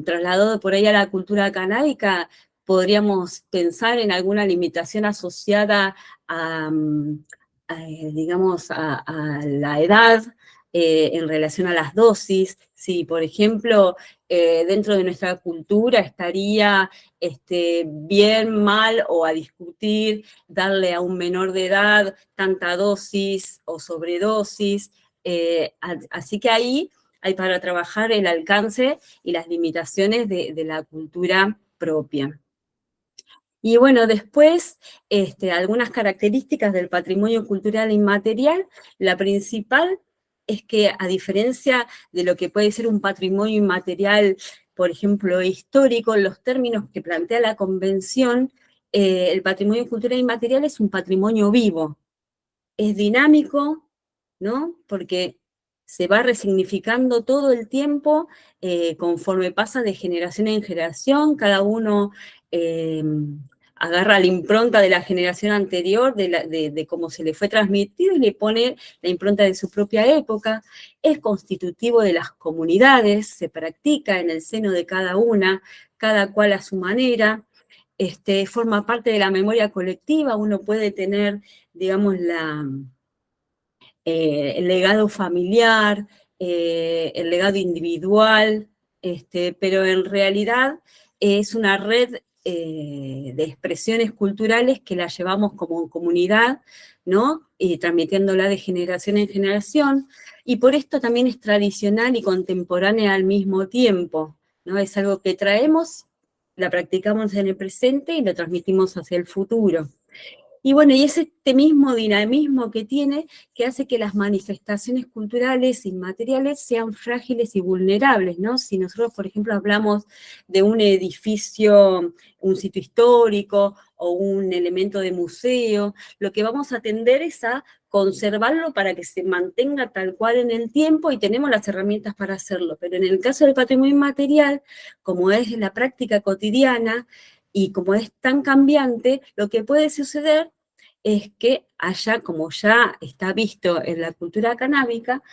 Trasladado por ahí a la cultura canábica, podríamos pensar en alguna limitación asociada a, digamos, a la edad en relación a las dosis. Si, por ejemplo, dentro de nuestra cultura estaría bien, mal o a discutir darle a un menor de edad tanta dosis o sobredosis. Así que ahí hay para trabajar el alcance y las limitaciones de la cultura propia. Y bueno, después, algunas características del patrimonio cultural inmaterial. La principal es que, a diferencia de lo que puede ser un patrimonio inmaterial, por ejemplo, histórico, en los términos que plantea la Convención, el patrimonio cultural inmaterial es un patrimonio vivo, es dinámico, ¿no? Porque se va resignificando todo el tiempo conforme pasa de generación en generación, cada uno agarra la impronta de la generación anterior, de cómo se le fue transmitido y le pone la impronta de su propia época, es constitutivo de las comunidades, se practica en el seno de cada una, cada cual a su manera, forma parte de la memoria colectiva, uno puede tener, digamos, el legado familiar, el legado individual, pero en realidad es una red de expresiones culturales que la llevamos como comunidad, ¿no? Y transmitiéndola de generación en generación, y por esto también es tradicional y contemporánea al mismo tiempo, ¿no? Es algo que traemos, la practicamos en el presente y lo transmitimos hacia el futuro. Y bueno, y es este mismo dinamismo que tiene que hace que las manifestaciones culturales inmateriales sean frágiles y vulnerables, ¿no? Si nosotros, por ejemplo, hablamos de un edificio, un sitio histórico o un elemento de museo, lo que vamos a tender es a conservarlo para que se mantenga tal cual en el tiempo, y tenemos las herramientas para hacerlo. Pero en el caso del patrimonio inmaterial, como es la práctica cotidiana, y como es tan cambiante, lo que puede suceder es que haya, como ya está visto en la cultura canábica,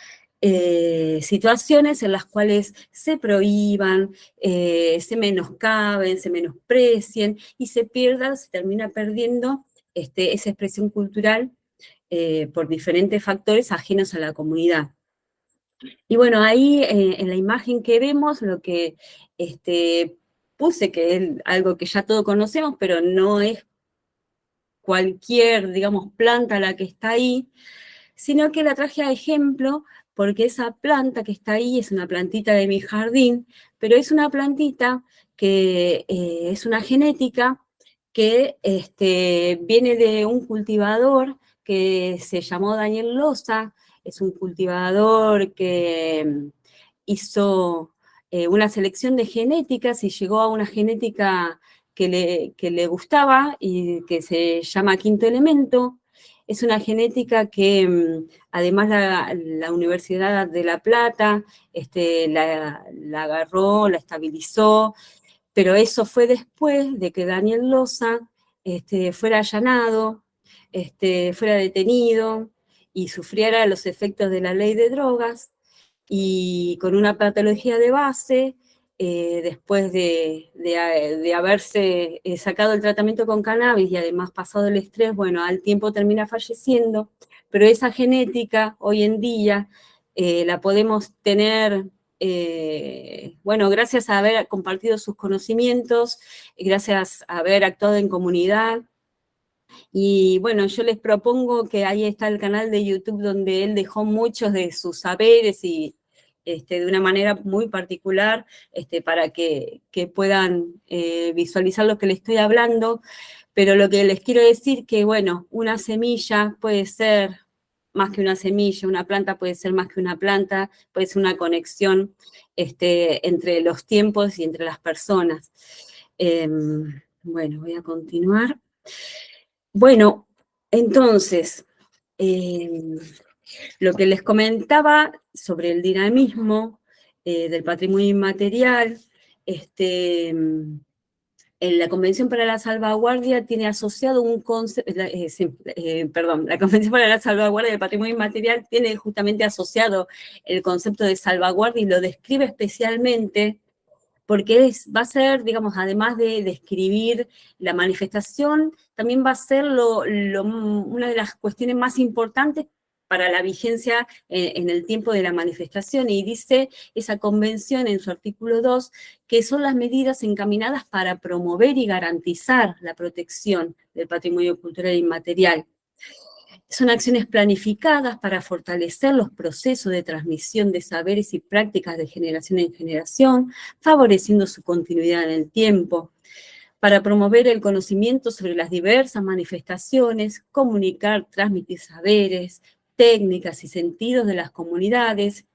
situaciones en las cuales se prohíban, se menoscaben, se menosprecien y se termina perdiendo esa expresión cultural por diferentes factores ajenos a la comunidad. Y bueno, ahí en la imagen que vemos, lo que puse, que es algo que ya todos conocemos, pero no es cualquier, digamos, planta la que está ahí, sino que la traje a ejemplo porque esa planta que está ahí es una plantita de mi jardín, pero es una plantita que es una genética que viene de un cultivador que se llamó Daniel Loza. Es un cultivador que hizo una selección de genéticas y llegó a una genética que le gustaba y que se llama Quinto Elemento. Es una genética que además la Universidad de La Plata la agarró, la estabilizó, pero eso fue después de que Daniel Loza fuera allanado, fuera detenido y sufriera los efectos de la ley de drogas, y con una patología de base, después de haberse sacado el tratamiento con cannabis y además pasado el estrés, bueno, al tiempo termina falleciendo, pero esa genética hoy en día la podemos tener, bueno, gracias a haber compartido sus conocimientos, gracias a haber actuado en comunidad. Y bueno, yo les propongo que ahí está el canal de YouTube donde él dejó muchos de sus saberes y de una manera muy particular para que puedan visualizar lo que les estoy hablando. Pero lo que les quiero decir que, bueno, una semilla puede ser más que una semilla, una planta puede ser más que una planta, puede ser una conexión entre los tiempos y entre las personas. Bueno, voy a continuar. Bueno, entonces, lo que les comentaba sobre el dinamismo del patrimonio inmaterial, en la Convención para la Salvaguardia tiene asociado un concepto, la Convención para la Salvaguardia del Patrimonio Inmaterial tiene justamente asociado el concepto de salvaguardia y lo describe especialmente porque va a ser, digamos, además de describir la manifestación, también va a ser una de las cuestiones más importantes para la vigencia en el tiempo de la manifestación, y dice esa convención en su artículo 2 que son las medidas encaminadas para promover y garantizar la protección del patrimonio cultural inmaterial. Son acciones planificadas para fortalecer los procesos de transmisión de saberes y prácticas de generación en generación, favoreciendo su continuidad en el tiempo, para promover el conocimiento sobre las diversas manifestaciones, comunicar, transmitir saberes, técnicas y sentidos de las comunidades.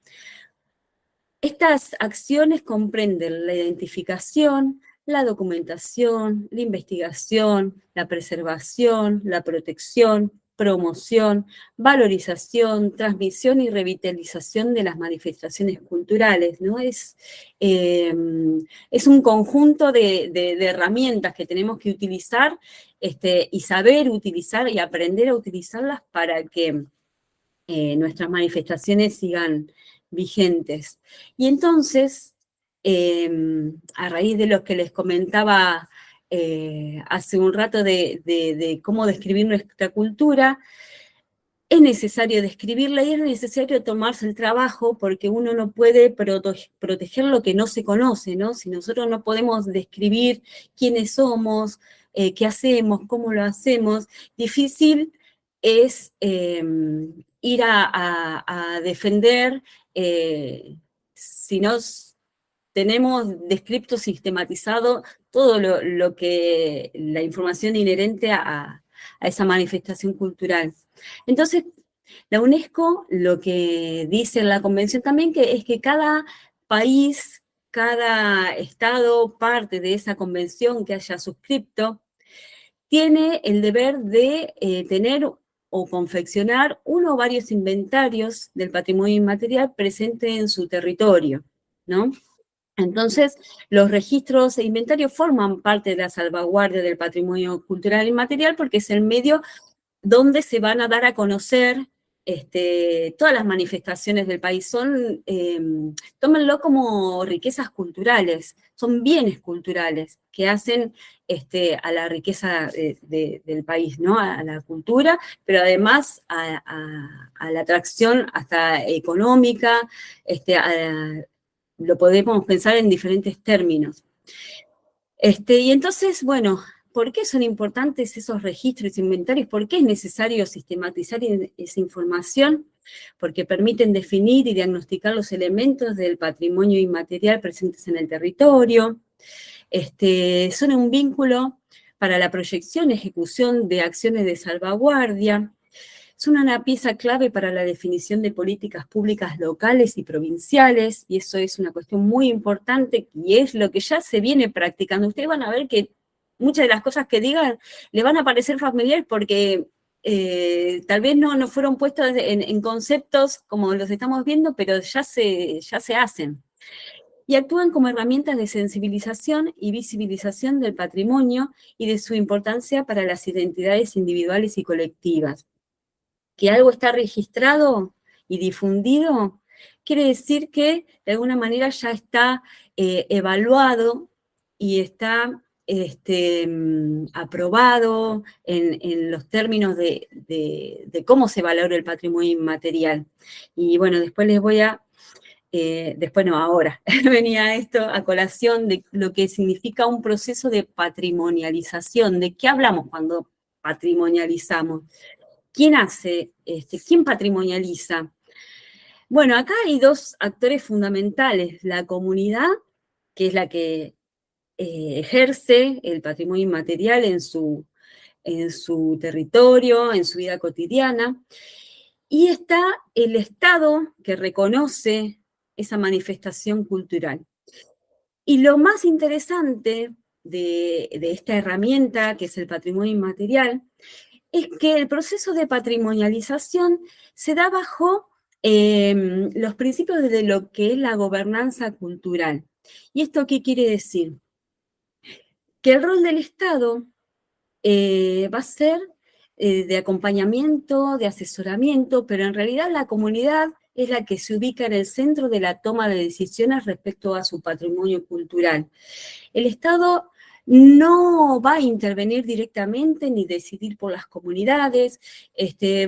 Estas acciones comprenden la identificación, la documentación, la investigación, la preservación, la protección, promoción, valorización, transmisión y revitalización de las manifestaciones culturales, ¿no? Es un conjunto de herramientas que tenemos que utilizar y saber utilizar y aprender a utilizarlas para que nuestras manifestaciones sigan vigentes. Y entonces, a raíz de lo que les comentaba hace un rato de cómo describir nuestra cultura, es necesario describirla y es necesario tomarse el trabajo porque uno no puede proteger lo que no se conoce, ¿no? Si nosotros no podemos describir quiénes somos, qué hacemos, cómo lo hacemos, difícil es ir a defender si no tenemos descripto, sistematizado todo lo que la información inherente a esa manifestación cultural. Entonces, la UNESCO lo que dice en la convención también es que cada país, cada estado, parte de esa convención que haya suscripto, tiene el deber de tener o confeccionar uno o varios inventarios del patrimonio inmaterial presente en su territorio, ¿no? Entonces, los registros e inventarios forman parte de la salvaguardia del patrimonio cultural inmaterial porque es el medio donde se van a dar a conocer todas las manifestaciones del país. Tómenlo como riquezas culturales, son bienes culturales que hacen a la riqueza del país, ¿no? A la cultura, pero además a la atracción hasta económica, lo podemos pensar en diferentes términos. Y entonces, bueno, ¿por qué son importantes esos registros e inventarios? ¿Por qué es necesario sistematizar esa información? Porque permiten definir y diagnosticar los elementos del patrimonio inmaterial presentes en el territorio. Son un vínculo para la proyección y ejecución de acciones de salvaguardia. Son una pieza clave para la definición de políticas públicas locales y provinciales, y eso es una cuestión muy importante y es lo que ya se viene practicando. Ustedes van a ver que muchas de las cosas que digan le van a parecer familiares porque tal vez no fueron puestos en conceptos como los estamos viendo, pero ya se hacen. Y actúan como herramientas de sensibilización y visibilización del patrimonio y de su importancia para las identidades individuales y colectivas. Que algo está registrado y difundido, quiere decir que de alguna manera ya está evaluado y está aprobado en los términos de cómo se valora el patrimonio inmaterial. Y bueno, después les voy a, después no, ahora, venía esto a colación de lo que significa un proceso de patrimonialización. ¿De qué hablamos cuando patrimonializamos? ¿Quién hace, quién patrimonializa? Bueno, acá hay dos actores fundamentales, la comunidad, que es la que ejerce el patrimonio inmaterial en su territorio, en su vida cotidiana, y está el Estado que reconoce esa manifestación cultural. Y lo más interesante de esta herramienta que es el patrimonio inmaterial es que el proceso de patrimonialización se da bajo los principios de lo que es la gobernanza cultural. ¿Y esto qué quiere decir? Que el rol del Estado va a ser de acompañamiento, de asesoramiento, pero en realidad la comunidad es la que se ubica en el centro de la toma de decisiones respecto a su patrimonio cultural. El Estado no va a intervenir directamente ni decidir por las comunidades,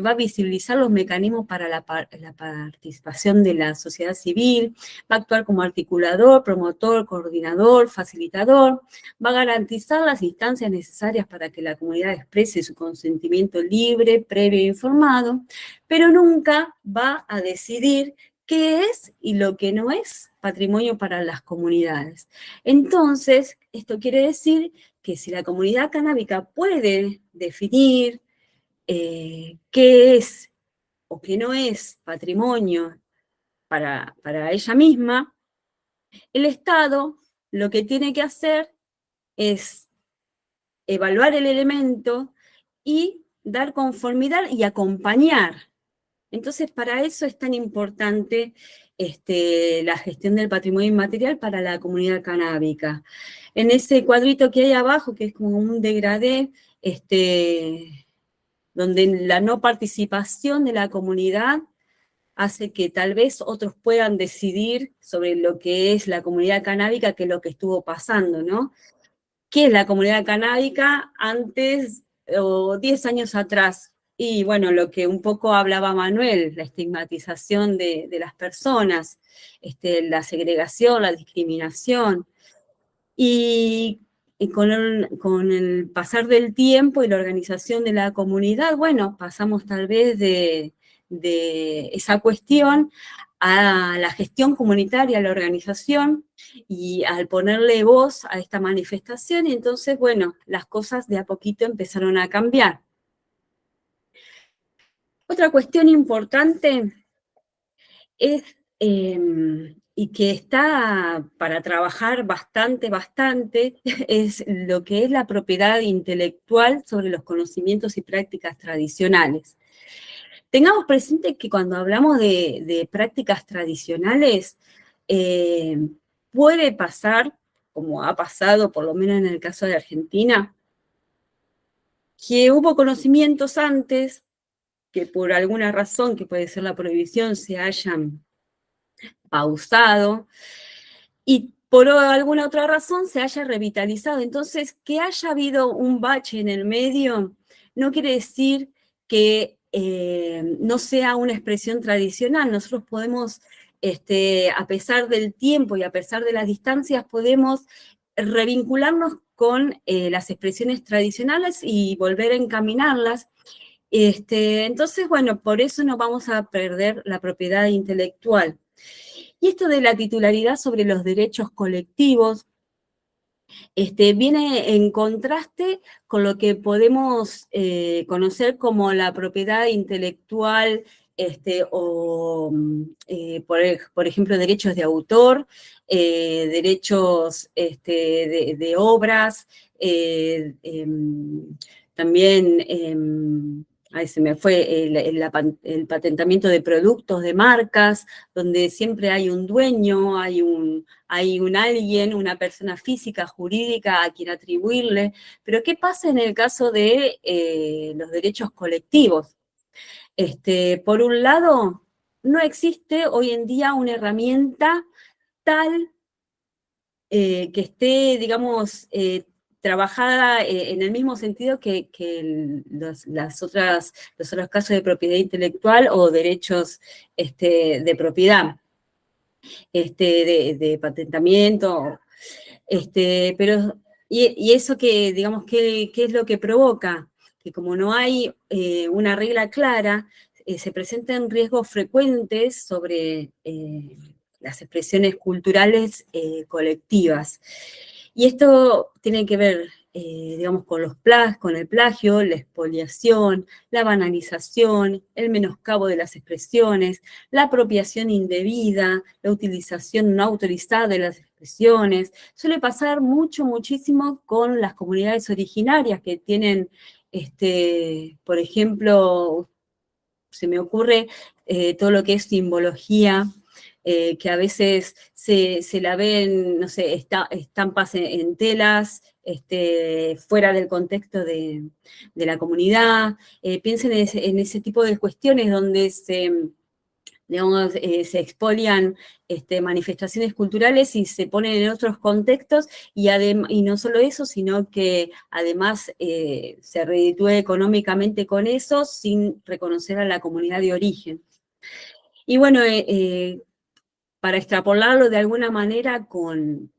va a visibilizar los mecanismos para la participación de la sociedad civil, va a actuar como articulador, promotor, coordinador, facilitador, va a garantizar las instancias necesarias para que la comunidad exprese su consentimiento libre, previo e informado, pero nunca va a decidir qué es y lo que no es patrimonio para las comunidades. Entonces, esto quiere decir que si la comunidad canábica puede definir qué es o qué no es patrimonio para ella misma, el Estado lo que tiene que hacer es evaluar el elemento y dar conformidad y acompañar. Entonces, para eso es tan importante la gestión del patrimonio inmaterial para la comunidad canábica. En ese cuadrito que hay abajo, que es como un degradé, donde la no participación de la comunidad hace que tal vez otros puedan decidir sobre lo que es la comunidad canábica, que es lo que estuvo pasando, ¿no? ¿Qué es la comunidad canábica antes o 10 años atrás? Y bueno, lo que un poco hablaba Manuel, la estigmatización de las personas, la segregación, la discriminación. Y con el pasar del tiempo y la organización de la comunidad, bueno, pasamos tal vez de esa cuestión a la gestión comunitaria, a la organización, y al ponerle voz a esta manifestación, y entonces, bueno, las cosas de a poquito empezaron a cambiar. Otra cuestión importante es, y que está para trabajar bastante, es lo que es la propiedad intelectual sobre los conocimientos y prácticas tradicionales. Tengamos presente que cuando hablamos de prácticas tradicionales, puede pasar, como ha pasado por lo menos en el caso de Argentina, que hubo conocimientos antes que por alguna razón, que puede ser la prohibición, se hayan pausado y por alguna otra razón se haya revitalizado. Entonces, que haya habido un bache en el medio no quiere decir que no sea una expresión tradicional. Nosotros podemos, a pesar del tiempo y a pesar de las distancias, podemos revincularnos con las expresiones tradicionales y volver a encaminarlas. Entonces, bueno, por eso no vamos a perder la propiedad intelectual. Y esto de la titularidad sobre los derechos colectivos viene en contraste con lo que podemos conocer como la propiedad intelectual por ejemplo, derechos de autor, derechos de obras, también, ahí se me fue, el patentamiento de productos, de marcas, donde siempre hay un dueño, hay un alguien, una persona física, jurídica, a quien atribuirle. Pero ¿qué pasa en el caso de los derechos colectivos? Por un lado, no existe hoy en día una herramienta tal que esté, digamos, trabajada en el mismo sentido que los otros casos de propiedad intelectual o derechos de propiedad, de patentamiento. Pero, y eso que, digamos, ¿qué es lo que provoca? Que como no hay una regla clara, se presentan riesgos frecuentes sobre las expresiones culturales colectivas. Y esto tiene que ver digamos, con el plagio, la expoliación, la banalización, el menoscabo de las expresiones, la apropiación indebida, la utilización no autorizada de las expresiones. Suele pasar muchísimo con las comunidades originarias que tienen, por ejemplo, se me ocurre todo lo que es simbología, que a veces se la ven, no sé, estampas en telas, fuera del contexto de la comunidad. Piensen en ese tipo de cuestiones donde digamos, se expolian manifestaciones culturales y se ponen en otros contextos, y no solo eso, sino que además se reditúe económicamente con eso sin reconocer a la comunidad de origen. Y bueno, para extrapolarlo de alguna manera con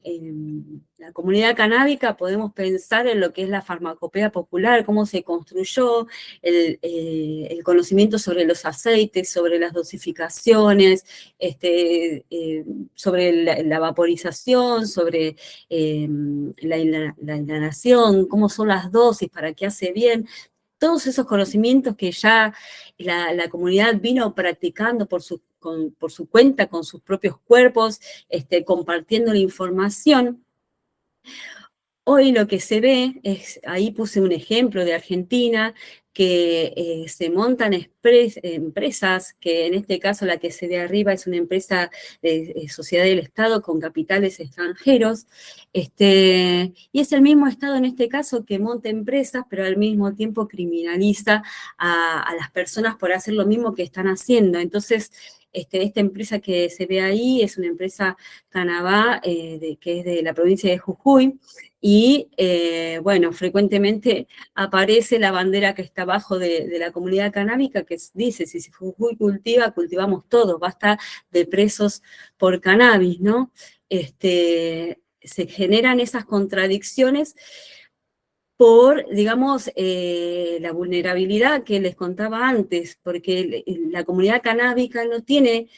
la comunidad canábica, podemos pensar en lo que es la farmacopea popular, cómo se construyó el conocimiento sobre los aceites, sobre las dosificaciones, sobre la vaporización, sobre la inhalación, cómo son las dosis, para qué hace bien. Todos esos conocimientos que ya la comunidad vino practicando por su cuenta, con sus propios cuerpos, compartiendo la información. Hoy lo que se ve es, ahí puse un ejemplo de Argentina, que se montan empresas, que en este caso la que se ve arriba es una empresa de sociedad del Estado con capitales extranjeros, y es el mismo Estado en este caso que monta empresas, pero al mismo tiempo criminaliza a las personas por hacer lo mismo que están haciendo. Entonces, esta empresa que se ve ahí es una empresa Canabá, que es de la provincia de Jujuy, y bueno, frecuentemente aparece la bandera que está abajo de la comunidad canábica, que dice, si Jujuy cultiva, cultivamos todos, basta de presos por cannabis, ¿no? Se generan esas contradicciones por, digamos, la vulnerabilidad que les contaba antes, porque la comunidad canábica no tiene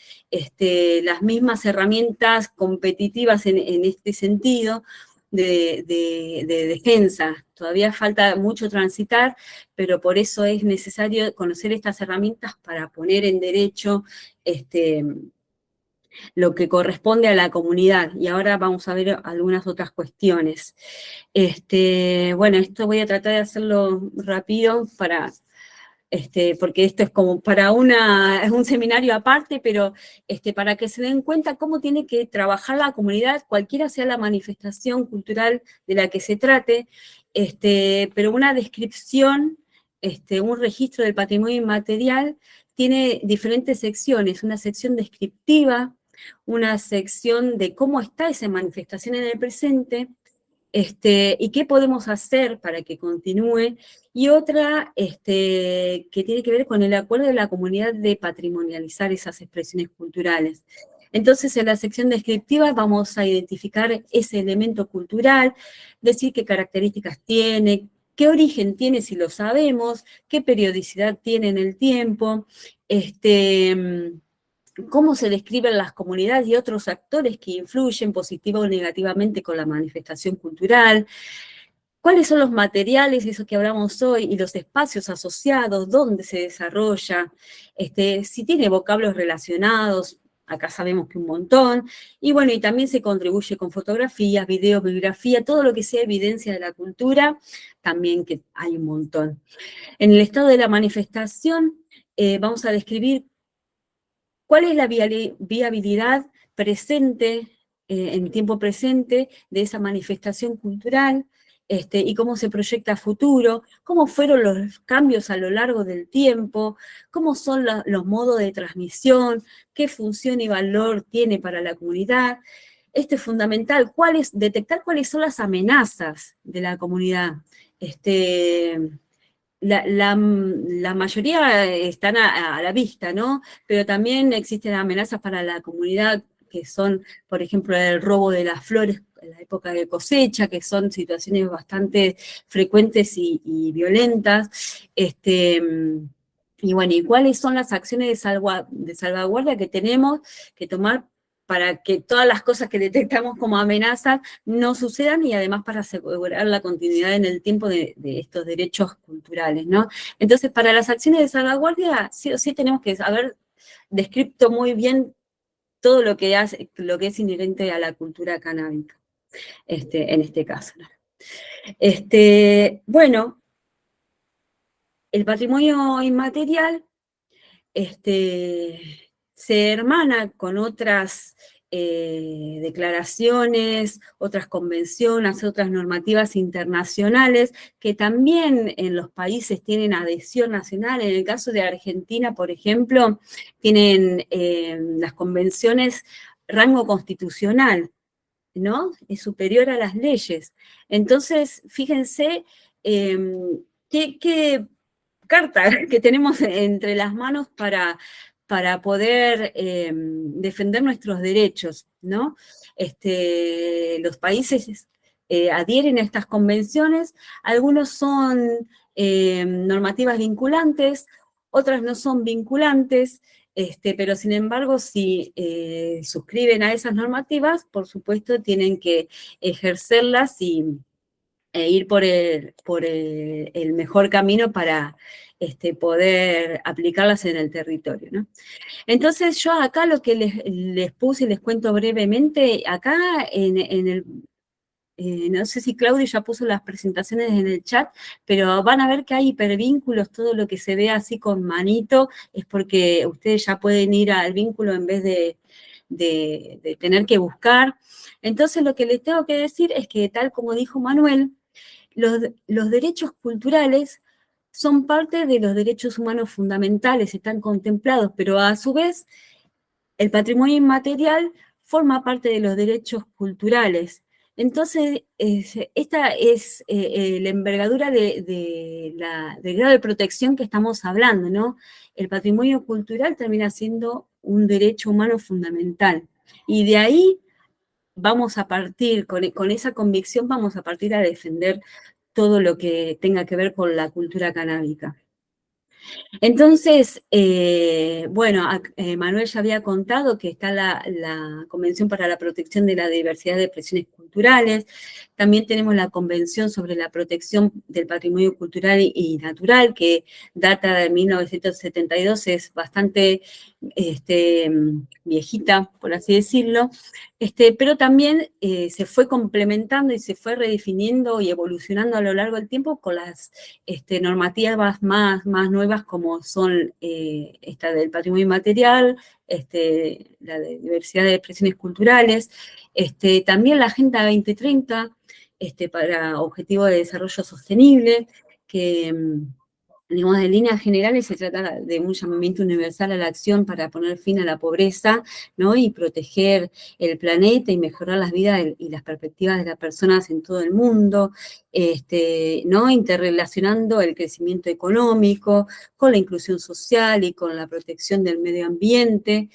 las mismas herramientas competitivas en este sentido de defensa. Todavía falta mucho transitar, pero por eso es necesario conocer estas herramientas para poner en derecho lo que corresponde a la comunidad. Y ahora vamos a ver algunas otras cuestiones. Bueno, esto voy a tratar de hacerlo rápido porque esto es como para es un seminario aparte, pero para que se den cuenta cómo tiene que trabajar la comunidad, cualquiera sea la manifestación cultural de la que se trate, pero una descripción, un registro del patrimonio inmaterial tiene diferentes secciones, una sección descriptiva, una sección de cómo está esa manifestación en el presente, y qué podemos hacer para que continúe, y otra que tiene que ver con el acuerdo de la comunidad de patrimonializar esas expresiones culturales. Entonces, en la sección descriptiva vamos a identificar ese elemento cultural, decir qué características tiene, qué origen tiene si lo sabemos, qué periodicidad tiene en el tiempo, cómo se describen las comunidades y otros actores que influyen positiva o negativamente con la manifestación cultural, cuáles son los materiales, eso que hablamos hoy, y los espacios asociados, dónde se desarrolla, si tiene vocablos relacionados, acá sabemos que un montón, y bueno, y también se contribuye con fotografías, videos, bibliografía, todo lo que sea evidencia de la cultura, también que hay un montón. En el estado de la manifestación, vamos a describir cuál es la viabilidad presente, en tiempo presente, de esa manifestación cultural, y cómo se proyecta a futuro, cómo fueron los cambios a lo largo del tiempo, cómo son los modos de transmisión, qué función y valor tiene para la comunidad. Esto es fundamental, detectar cuáles son las amenazas de la comunidad. La mayoría están a la vista, ¿no? Pero también existen amenazas para la comunidad, que son, por ejemplo, el robo de las flores en la época de cosecha, que son situaciones bastante frecuentes y violentas. Y bueno, ¿y cuáles son las acciones de salvaguardia que tenemos que tomar para que todas las cosas que detectamos como amenazas no sucedan y además para asegurar la continuidad en el tiempo de estos derechos culturales, ¿no? Entonces, para las acciones de salvaguardia, sí o sí tenemos que haber descrito muy bien todo lo que es inherente a la cultura canábica, en este caso, ¿no? Bueno, el patrimonio inmaterial se hermana con otras declaraciones, otras convenciones, otras normativas internacionales que también en los países tienen adhesión nacional. En el caso de Argentina, por ejemplo, tienen las convenciones rango constitucional, ¿no? Es superior a las leyes. Entonces, fíjense qué carta que tenemos entre las manos para poder defender nuestros derechos, ¿no? Los países adhieren a estas convenciones, algunos son normativas vinculantes, otras no son vinculantes, pero sin embargo, si suscriben a esas normativas, por supuesto, tienen que ejercerlas e ir por el mejor camino para poder aplicarlas en el territorio, ¿no? Entonces, yo acá lo que les puse y les cuento brevemente, acá no sé si Claudio ya puso las presentaciones en el chat, pero van a ver que hay hipervínculos, todo lo que se ve así con manito, es porque ustedes ya pueden ir al vínculo en vez de tener que buscar. Entonces, lo que les tengo que decir es que, tal como dijo Manuel, los derechos culturales son parte de los derechos humanos fundamentales, están contemplados, pero a su vez el patrimonio inmaterial forma parte de los derechos culturales. Entonces, esta es la envergadura del grado de protección que estamos hablando, ¿no? El patrimonio cultural termina siendo un derecho humano fundamental. Y de ahí vamos a partir, con esa convicción, vamos a partir a defender todo lo que tenga que ver con la cultura canábica. Entonces, bueno, Manuel ya había contado que está la Convención para la Protección de la Diversidad de Expresiones Culturales, también tenemos la Convención sobre la Protección del Patrimonio Cultural y Natural, que data de 1972, es bastante viejita, por así decirlo, pero también se fue complementando y se fue redefiniendo y evolucionando a lo largo del tiempo con las normativas más nuevas, como son esta del patrimonio inmaterial, la de diversidad de expresiones culturales, también la Agenda 2030 para Objetivos de Desarrollo Sostenible, que digamos, en líneas generales se trata de un llamamiento universal a la acción para poner fin a la pobreza, ¿no? Y proteger el planeta y mejorar las vidas y las perspectivas de las personas en todo el mundo, ¿no? Interrelacionando el crecimiento económico con la inclusión social y con la protección del medio ambiente.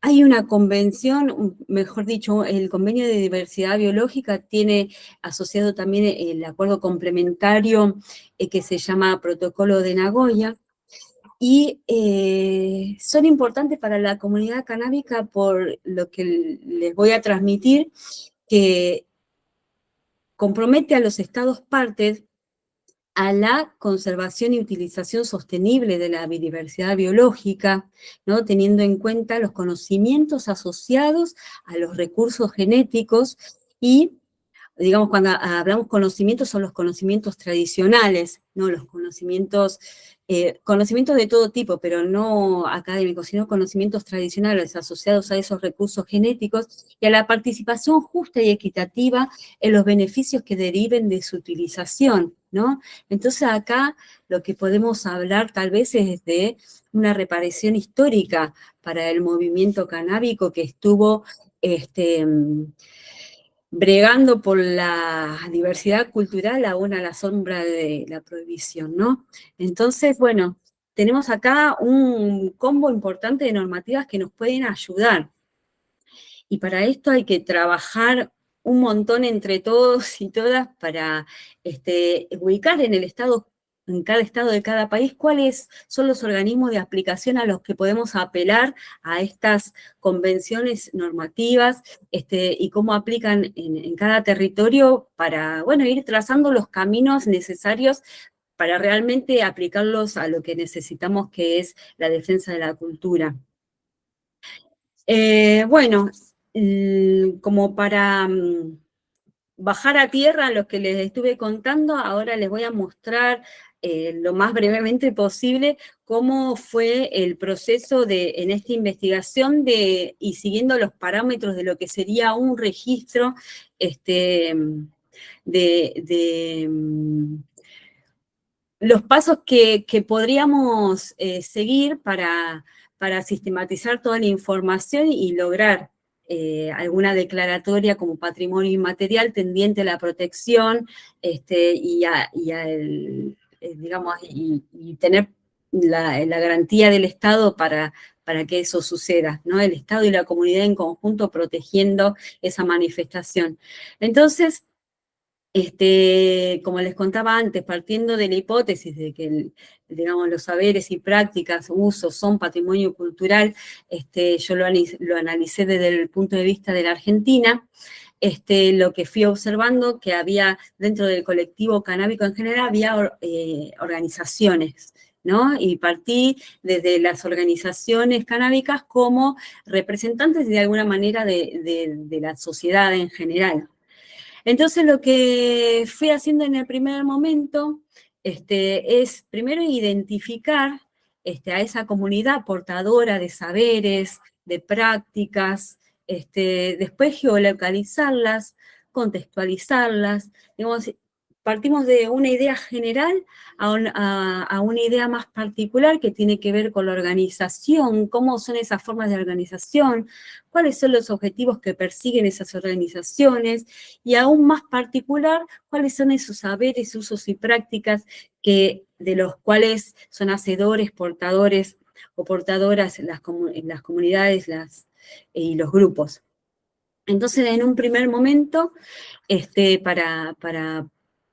Hay una convención, mejor dicho, el convenio de diversidad biológica tiene asociado también el acuerdo complementario que se llama Protocolo de Nagoya, y son importantes para la comunidad canábica por lo que les voy a transmitir, que compromete a los estados partes a la conservación y utilización sostenible de la biodiversidad biológica, ¿no? Teniendo en cuenta los conocimientos asociados a los recursos genéticos y, digamos, cuando hablamos conocimientos, son los conocimientos tradicionales, ¿no? Los conocimientos de todo tipo, pero no académicos, sino conocimientos tradicionales asociados a esos recursos genéticos y a la participación justa y equitativa en los beneficios que deriven de su utilización, ¿no? Entonces acá lo que podemos hablar tal vez es de una reparación histórica para el movimiento canábico que estuvo bregando por la diversidad cultural aún a la sombra de la prohibición, ¿no? Entonces, bueno, tenemos acá un combo importante de normativas que nos pueden ayudar. Y para esto hay que trabajar un montón entre todos y todas para ubicar en el Estado en cada estado de cada país, cuáles son los organismos de aplicación a los que podemos apelar a estas convenciones normativas, y cómo aplican en cada territorio para, bueno, ir trazando los caminos necesarios para realmente aplicarlos a lo que necesitamos, que es la defensa de la cultura. Bueno, como para bajar a tierra lo que les estuve contando, ahora les voy a mostrar lo más brevemente posible cómo fue el proceso en esta investigación y siguiendo los parámetros de lo que sería un registro de los pasos que podríamos seguir para sistematizar toda la información y lograr alguna declaratoria como patrimonio inmaterial tendiente a la protección digamos, y tener la garantía del Estado para que eso suceda, ¿no? El Estado y la comunidad en conjunto protegiendo esa manifestación. Entonces, como les contaba antes, partiendo de la hipótesis de que digamos, los saberes y prácticas, usos son patrimonio cultural, yo lo analicé desde el punto de vista de la Argentina, lo que fui observando que había dentro del colectivo canábico en general, había organizaciones, ¿no? Y partí desde las organizaciones canábicas como representantes de alguna manera de la sociedad en general. Entonces lo que fui haciendo en el primer momento es primero identificar a esa comunidad portadora de saberes, de prácticas, después geolocalizarlas, contextualizarlas, digamos, partimos de una idea general a una idea más particular que tiene que ver con la organización, cómo son esas formas de organización, cuáles son los objetivos que persiguen esas organizaciones, y aún más particular, cuáles son esos saberes, usos y prácticas de los cuales son hacedores, portadores o portadoras las comunidades y los grupos. Entonces, en un primer momento, para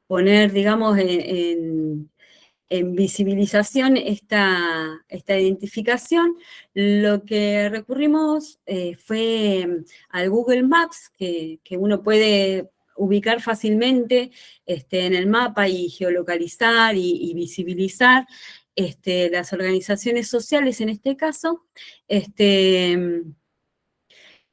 poner, digamos, en visibilización esta identificación, lo que recurrimos fue al Google Maps, que uno puede ubicar fácilmente en el mapa y geolocalizar y visibilizar las organizaciones sociales en este caso.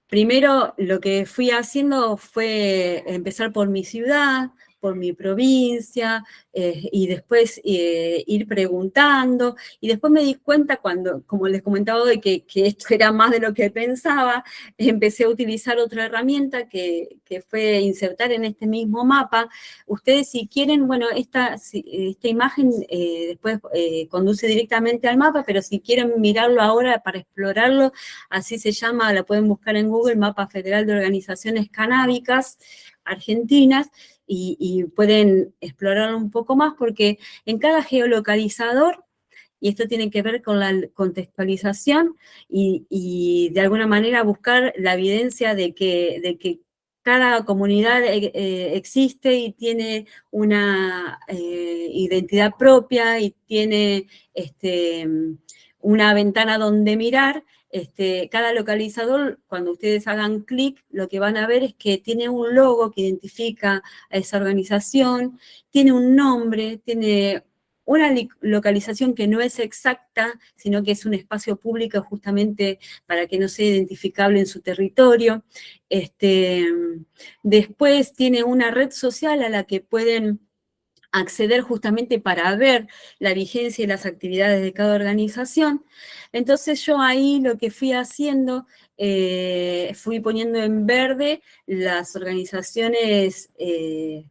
Primero lo que fui haciendo fue empezar por mi ciudad, por mi provincia, y después ir preguntando, y después me di cuenta cuando, como les comentaba hoy, que esto era más de lo que pensaba, empecé a utilizar otra herramienta que fue insertar en este mismo mapa. Ustedes si quieren, bueno, esta imagen después conduce directamente al mapa, pero si quieren mirarlo ahora para explorarlo, así se llama, la pueden buscar en Google, Mapa Federal de Organizaciones Canábicas Argentinas, y pueden explorarlo un poco más, porque en cada geolocalizador, y esto tiene que ver con la contextualización y de alguna manera buscar la evidencia de que cada comunidad existe y tiene una identidad propia y tiene una ventana donde mirar. Cada localizador, cuando ustedes hagan clic, lo que van a ver es que tiene un logo que identifica a esa organización, tiene un nombre, tiene una localización que no es exacta, sino que es un espacio público justamente para que no sea identificable en su territorio. Después tiene una red social a la que pueden acceder justamente para ver la vigencia y las actividades de cada organización. Entonces yo ahí lo que fui haciendo, fui poniendo en verde las organizaciones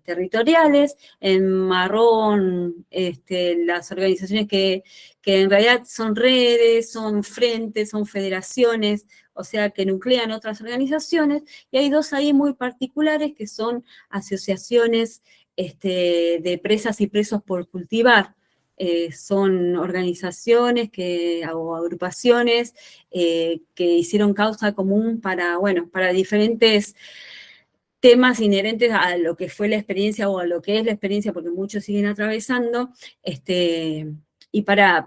territoriales, en marrón las organizaciones que en realidad son redes, son frentes, son federaciones, o sea, que nuclean otras organizaciones, y hay dos ahí muy particulares que son asociaciones de presas y presos por cultivar. Son organizaciones o agrupaciones que hicieron causa común para diferentes temas inherentes a lo que fue la experiencia o a lo que es la experiencia, porque muchos siguen atravesando, y para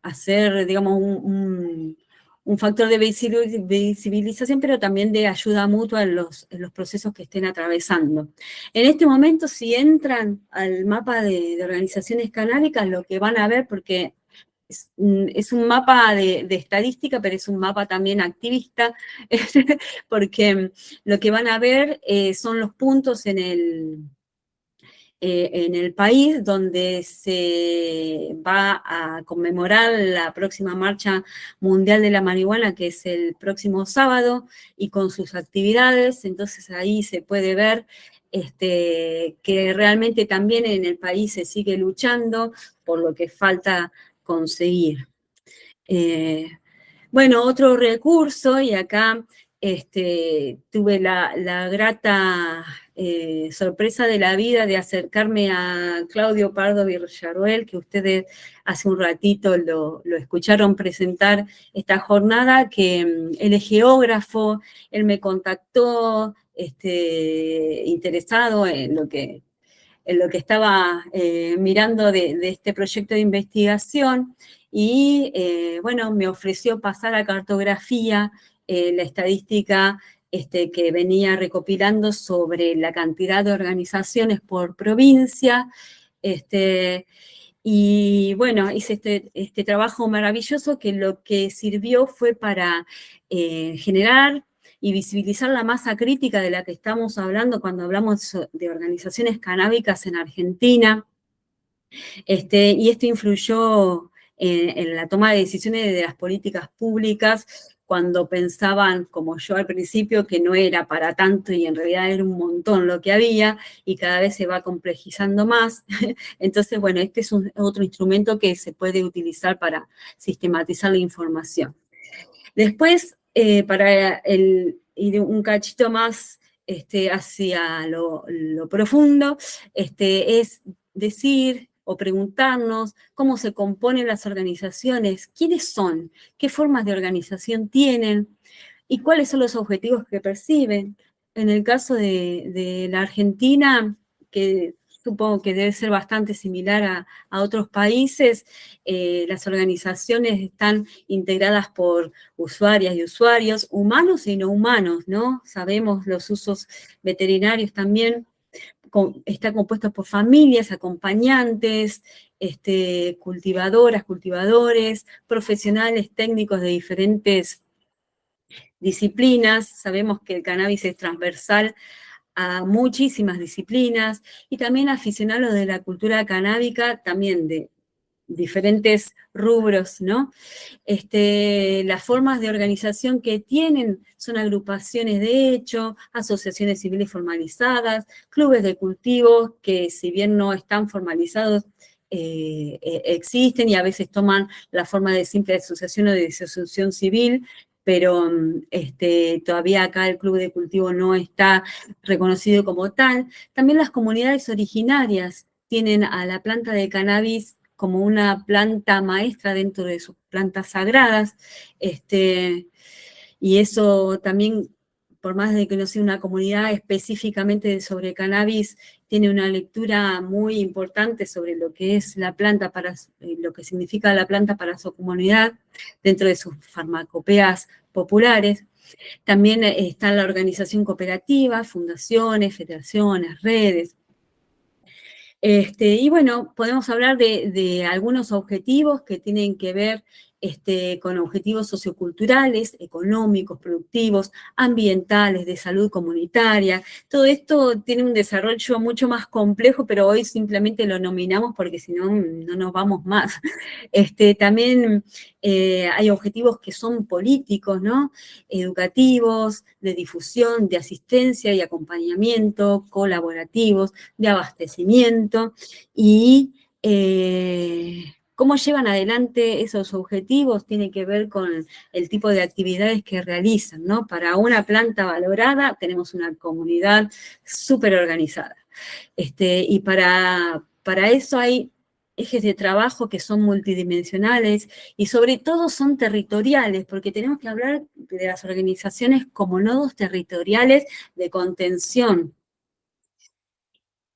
hacer, digamos, un factor de visibilización, pero también de ayuda mutua en los procesos que estén atravesando. En este momento, si entran al mapa de organizaciones canábicas, lo que van a ver, porque es un mapa de estadística, pero es un mapa también activista, porque lo que van a ver son los puntos en el país donde se va a conmemorar la próxima Marcha Mundial de la Marihuana, que es el próximo sábado, y con sus actividades. Entonces ahí se puede ver que realmente también en el país se sigue luchando por lo que falta conseguir. Bueno, otro recurso, y acá tuve la grata sorpresa de la vida de acercarme a Claudio Pardo Villarroel, que ustedes hace un ratito lo escucharon presentar esta jornada, que él es geógrafo, él me contactó interesado en lo que estaba mirando de este proyecto de investigación, y bueno, me ofreció pasar a cartografía la estadística que venía recopilando sobre la cantidad de organizaciones por provincia, y bueno, hice este trabajo maravilloso que lo que sirvió fue para generar y visibilizar la masa crítica de la que estamos hablando cuando hablamos de organizaciones canábicas en Argentina. Y esto influyó en la toma de decisiones de las políticas públicas, cuando pensaban, como yo al principio, que no era para tanto y en realidad era un montón lo que había, y cada vez se va complejizando más. Entonces, bueno, este es otro instrumento que se puede utilizar para sistematizar la información. Después, para ir un cachito más hacia lo profundo, es decir o preguntarnos cómo se componen las organizaciones, quiénes son, qué formas de organización tienen y cuáles son los objetivos que perciben. En el caso de la Argentina, que supongo que debe ser bastante similar a otros países, las organizaciones están integradas por usuarias y usuarios, humanos y no humanos, ¿no? Sabemos los usos veterinarios también. Está compuesto por familias, acompañantes, cultivadoras, cultivadores, profesionales técnicos de diferentes disciplinas. Sabemos que el cannabis es transversal a muchísimas disciplinas, y también aficionados de la cultura canábica, también de diferentes rubros, ¿no? Las formas de organización que tienen son agrupaciones de hecho, asociaciones civiles formalizadas, clubes de cultivo que, si bien no están formalizados, existen y a veces toman la forma de simple asociación o de asociación civil, pero todavía acá el club de cultivo no está reconocido como tal. También las comunidades originarias tienen a la planta de cannabis como una planta maestra dentro de sus plantas sagradas, y eso también, por más de que no sea una comunidad específicamente sobre cannabis, tiene una lectura muy importante sobre lo que es la planta, lo que significa la planta para su comunidad, dentro de sus farmacopeas populares. También está la organización cooperativa, fundaciones, federaciones, redes. Y bueno, podemos hablar de algunos objetivos que tienen que ver con objetivos socioculturales, económicos, productivos, ambientales, de salud comunitaria. Todo esto tiene un desarrollo mucho más complejo, pero hoy simplemente lo nominamos porque si no, no nos vamos más. También hay objetivos que son políticos, ¿no? Educativos, de difusión, de asistencia y acompañamiento, colaborativos, de abastecimiento, y cómo llevan adelante esos objetivos tiene que ver con el tipo de actividades que realizan, ¿no? Para una planta valorada tenemos una comunidad súper organizada. Y para eso hay ejes de trabajo que son multidimensionales y sobre todo son territoriales, porque tenemos que hablar de las organizaciones como nodos territoriales de contención.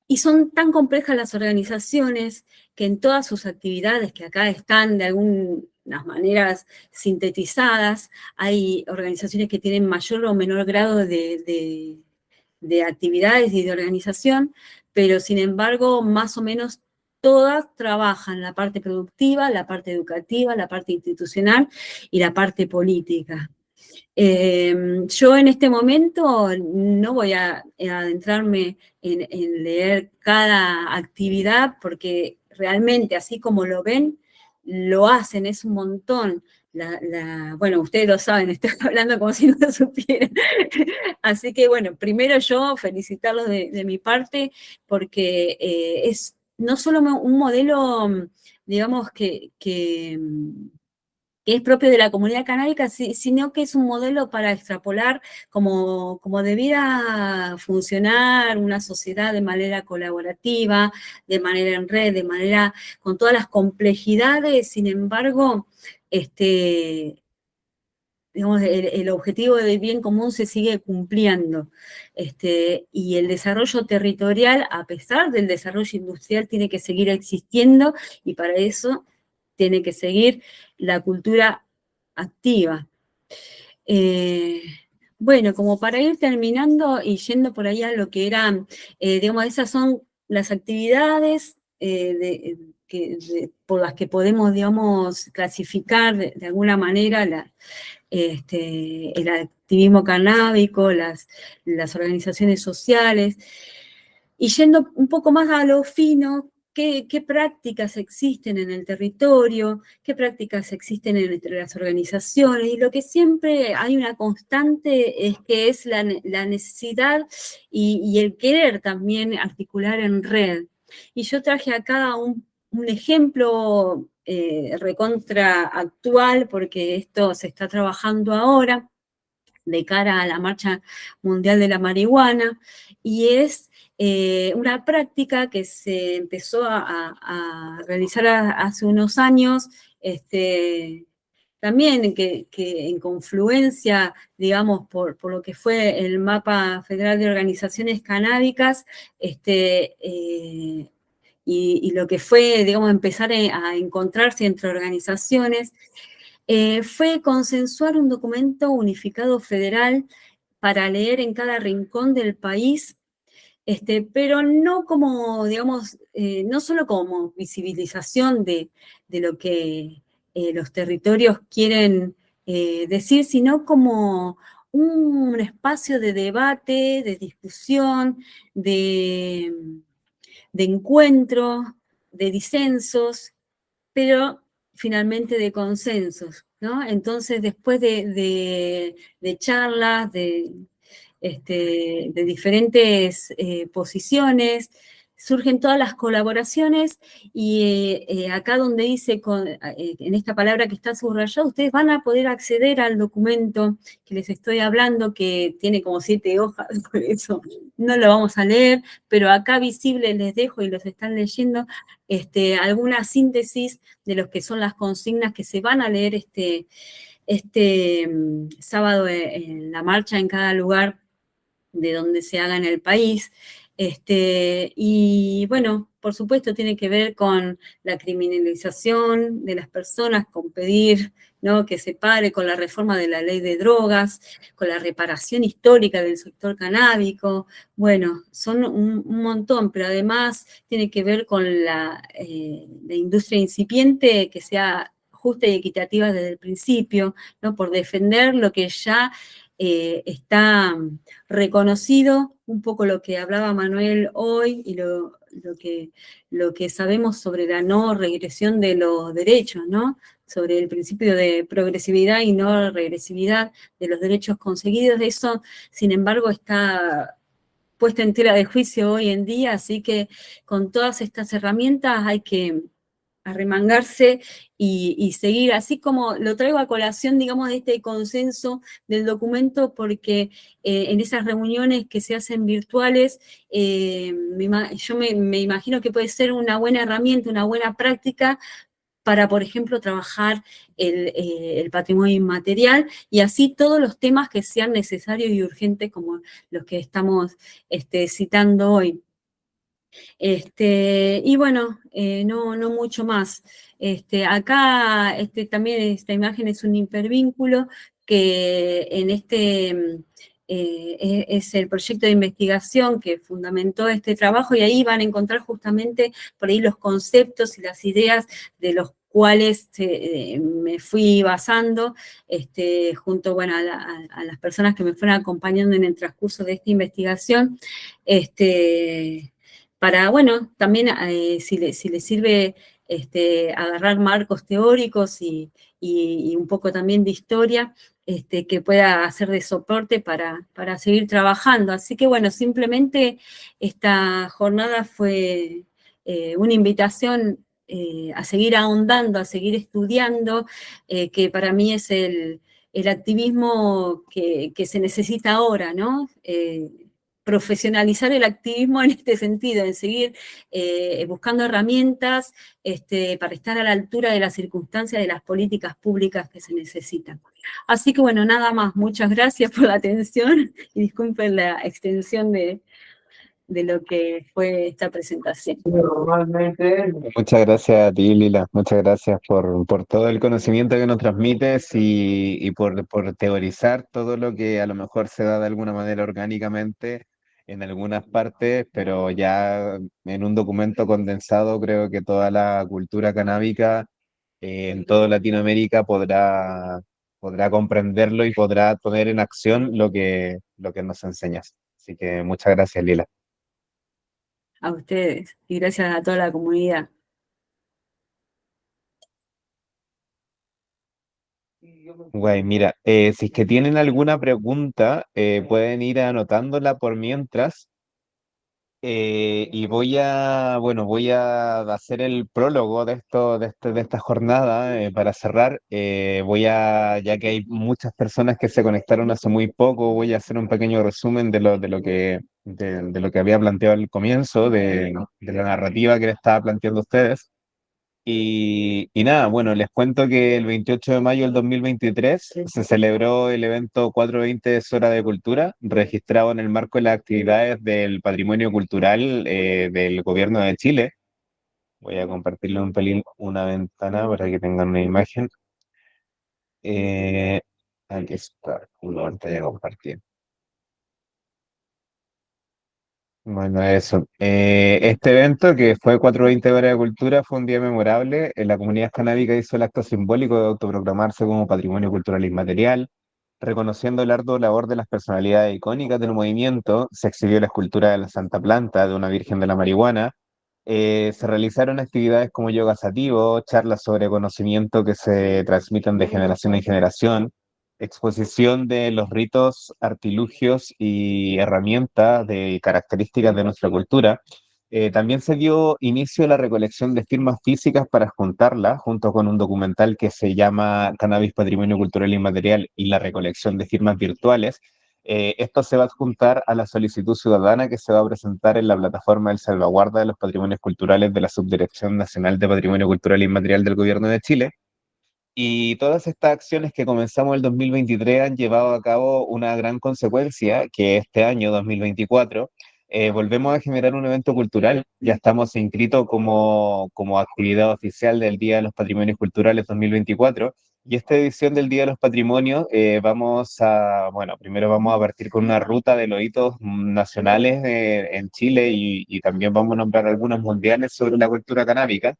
Y son tan complejas las organizaciones que en todas sus actividades, que acá están de algunas maneras sintetizadas, hay organizaciones que tienen mayor o menor grado de actividades y de organización, pero sin embargo, más o menos todas trabajan la parte productiva, la parte educativa, la parte institucional y la parte política. Yo en este momento no voy a adentrarme en leer cada actividad porque realmente así como lo ven, lo hacen, es un montón. Bueno, ustedes lo saben, estoy hablando como si no lo supieran. Así que bueno, primero yo felicitarlos de mi parte porque es no solo un modelo, digamos, que es propio de la comunidad canábica, sino que es un modelo para extrapolar como debiera funcionar una sociedad de manera colaborativa, de manera en red, de manera con todas las complejidades, sin embargo, digamos, el objetivo del bien común se sigue cumpliendo. Y el desarrollo territorial, a pesar del desarrollo industrial, tiene que seguir existiendo y para eso tiene que seguir la cultura activa. Bueno, como para ir terminando y yendo por ahí a lo que eran, digamos, esas son las actividades por las que podemos, digamos, clasificar de alguna manera el activismo canábico, las organizaciones sociales, y yendo un poco más a lo fino, qué prácticas existen en el territorio, qué prácticas existen entre las organizaciones, y lo que siempre hay una constante es que es la necesidad y el querer también articular en red. Y yo traje acá un ejemplo recontra actual, porque esto se está trabajando ahora de cara a la Marcha Mundial de la Marihuana, y es una práctica que se empezó a realizar hace unos años, también que en confluencia, digamos, por lo que fue el Mapa Federal de Organizaciones Canábicas, y lo que fue, digamos, empezar a encontrarse entre organizaciones, fue consensuar un documento unificado federal para leer en cada rincón del país, pero no como, digamos, no solo como visibilización de lo que los territorios quieren decir, sino como un espacio de debate, de discusión, de encuentro, de disensos, pero finalmente de consensos, ¿no? Entonces, después de charlas, de diferentes posiciones, surgen todas las colaboraciones y acá donde dice, en esta palabra que está subrayada, ustedes van a poder acceder al documento que les estoy hablando, que tiene como 7 hojas, por eso no lo vamos a leer, pero acá visible les dejo y los están leyendo alguna síntesis de lo que son las consignas que se van a leer sábado en la marcha en cada lugar de donde se haga en el país. Y bueno, por supuesto tiene que ver con la criminalización de las personas, con pedir, ¿no?, que se pare con la reforma de la ley de drogas, con la reparación histórica del sector canábico. Bueno, son un montón, pero además tiene que ver con la industria incipiente que sea justa y equitativa desde el principio, ¿no?, por defender lo que ya está reconocido, un poco lo que hablaba Manuel hoy y lo que sabemos sobre la no regresión de los derechos, ¿no?, sobre el principio de progresividad y no regresividad de los derechos conseguidos. Eso, sin embargo, está puesta en tela de juicio hoy en día, así que con todas estas herramientas hay que arremangarse y seguir, así como lo traigo a colación, digamos, de este consenso del documento, porque en esas reuniones que se hacen virtuales, yo me imagino que puede ser una buena herramienta, una buena práctica para, por ejemplo, trabajar el patrimonio inmaterial y así todos los temas que sean necesarios y urgentes como los que estamos citando hoy. Y bueno, no mucho más. Acá también esta imagen es un hipervínculo que en es el proyecto de investigación que fundamentó este trabajo y ahí van a encontrar justamente por ahí los conceptos y las ideas de los cuales me fui basando junto bueno, a las personas que me fueron acompañando en el transcurso de esta investigación. Para, bueno, también si le sirve agarrar marcos teóricos y un poco también de historia, que pueda hacer de soporte para seguir trabajando. Así que bueno, simplemente esta jornada fue una invitación a seguir ahondando, a seguir estudiando, que para mí es el activismo que se necesita ahora, ¿no? Profesionalizar el activismo en este sentido, en seguir buscando herramientas para estar a la altura de las circunstancias de las políticas públicas que se necesitan. Así que bueno, nada más, muchas gracias por la atención y disculpen la extensión de lo que fue esta presentación. Muchas gracias a ti, Lila. Muchas gracias por todo el conocimiento que nos transmites y por teorizar todo lo que a lo mejor se da de alguna manera orgánicamente en algunas partes, pero ya en un documento condensado creo que toda la cultura canábica en toda Latinoamérica podrá comprenderlo y podrá poner en acción lo que nos enseñas. Así que muchas gracias, Lila. A ustedes y gracias a toda la comunidad. Güey, mira, si es que tienen alguna pregunta, pueden ir anotándola por mientras. Y voy a hacer el prólogo de esta jornada para cerrar. Ya que hay muchas personas que se conectaron hace muy poco, voy a hacer un pequeño resumen de lo que había planteado al comienzo, de la narrativa que le estaba planteando a ustedes. Y nada, bueno, les cuento que el 28 de mayo del 2023 se celebró el evento 420 es Hora de Cultura, registrado en el marco de las actividades del patrimonio cultural del gobierno de Chile. Voy a compartirle un pelín una ventana para que tengan una imagen. Eh, Aquí está, una pantalla compartida. Bueno, eso. Este evento, que fue 420 Horas de Cultura, fue un día memorable. La comunidad canábica hizo el acto simbólico de autoproclamarse como patrimonio cultural inmaterial. Reconociendo el arduo labor de las personalidades icónicas del movimiento, se exhibió la escultura de la Santa Planta de una Virgen de la Marihuana. Se realizaron actividades como yoga sativo, charlas sobre conocimiento que se transmiten de generación en generación, exposición de los ritos, artilugios y herramientas de características de nuestra cultura. También se dio inicio a la recolección de firmas físicas para juntarlas, junto con un documental que se llama Cannabis Patrimonio Cultural Inmaterial y la recolección de firmas virtuales. Esto se va a adjuntar a la solicitud ciudadana que se va a presentar en la plataforma del Salvaguarda de los Patrimonios Culturales de la Subdirección Nacional de Patrimonio Cultural Inmaterial del Gobierno de Chile. Y todas estas acciones que comenzamos el 2023 han llevado a cabo una gran consecuencia, que este año, 2024, volvemos a generar un evento cultural. Ya estamos inscritos como actividad oficial del Día de los Patrimonios Culturales 2024. Y esta edición del Día de los Patrimonios, primero vamos a partir con una ruta de los hitos nacionales en Chile y también vamos a nombrar algunos mundiales sobre la cultura canábica.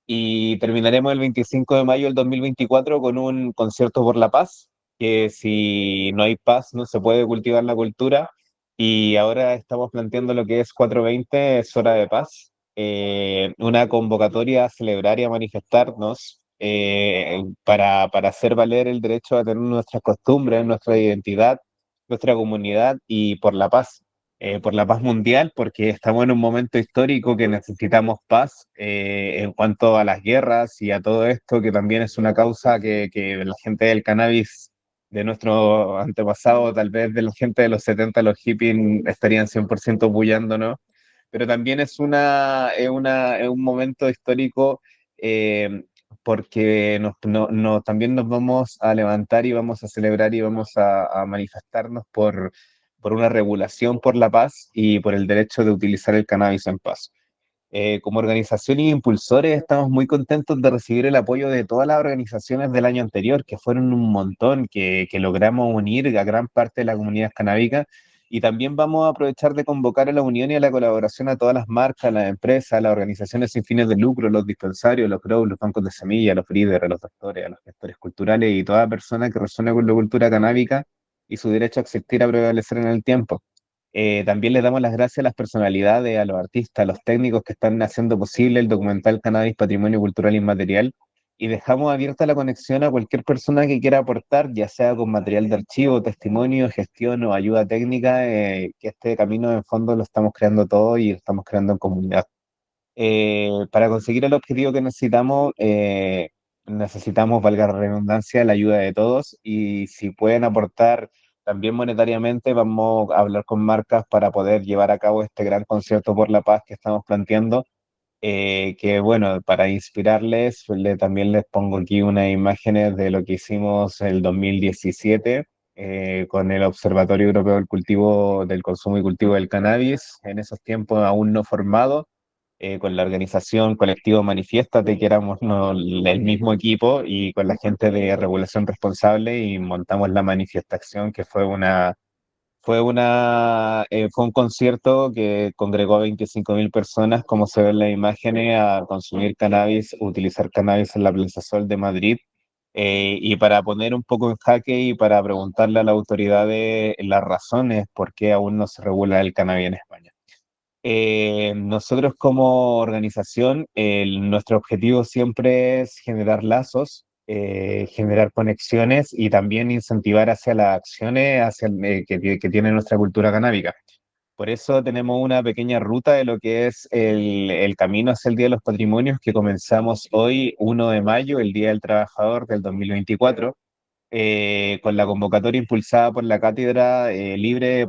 Y terminaremos el 25 de mayo del 2024 con un concierto por la paz, que si no hay paz no se puede cultivar la cultura. Y ahora estamos planteando lo que es 420, es hora de paz, una convocatoria a celebrar y a manifestarnos para hacer valer el derecho a tener nuestras costumbres, nuestra identidad, nuestra comunidad y por la paz. por la paz mundial, porque estamos en un momento histórico que necesitamos paz en cuanto a las guerras y a todo esto, que también es una causa que la gente del cannabis de nuestro antepasado, tal vez de la gente de los 70 los hippies, estarían 100% apoyándonos, pero también es un momento histórico eh, porque también nos vamos a levantar y vamos a celebrar y vamos a manifestarnos por una regulación por la paz y por el derecho de utilizar el cannabis en paz. Como organización y impulsores estamos muy contentos de recibir el apoyo de todas las organizaciones del año anterior, que fueron un montón, que logramos unir a gran parte de la comunidad canábica. Y también vamos a aprovechar de convocar a la unión y a la colaboración a todas las marcas, las empresas, las organizaciones sin fines de lucro, los dispensarios, los grows, los bancos de semillas, los breeders, a los doctores, a los gestores culturales y toda persona que resuene con la cultura canábica y su derecho a existir, a prevalecer en el tiempo. También les damos las gracias a las personalidades, a los artistas, a los técnicos que están haciendo posible el documental Cannabis Patrimonio Cultural Inmaterial y dejamos abierta la conexión a cualquier persona que quiera aportar, ya sea con material de archivo, testimonio, gestión o ayuda técnica, que este camino en fondo lo estamos creando todo y lo estamos creando en comunidad. Para conseguir el objetivo que necesitamos, valga la redundancia, la ayuda de todos y si pueden aportar también monetariamente, vamos a hablar con marcas para poder llevar a cabo este gran concierto por la paz que estamos planteando. Que bueno, para inspirarles, también les pongo aquí unas imágenes de lo que hicimos el 2017 con el Observatorio Europeo del Cultivo, del Consumo y Cultivo del Cannabis, en esos tiempos aún no formado con la organización Colectivo Manifiéstate, que éramos el mismo equipo, y con la gente de Regulación Responsable, y montamos la manifestación, que fue un concierto que congregó a 25.000 personas, como se ve en las imágenes, a consumir cannabis, utilizar cannabis en la Plaza Sol de Madrid. Y para poner un poco en jaque y para preguntarle a las autoridades las razones por qué aún no se regula el cannabis en España. Nosotros como organización, nuestro objetivo siempre es generar lazos, generar conexiones y también incentivar hacia las acciones que tiene nuestra cultura canábica. Por eso tenemos una pequeña ruta de lo que es el camino hacia el Día de los Patrimonios que comenzamos hoy, 1 de mayo, el Día del Trabajador del 2024 con la convocatoria impulsada por la Cátedra Libre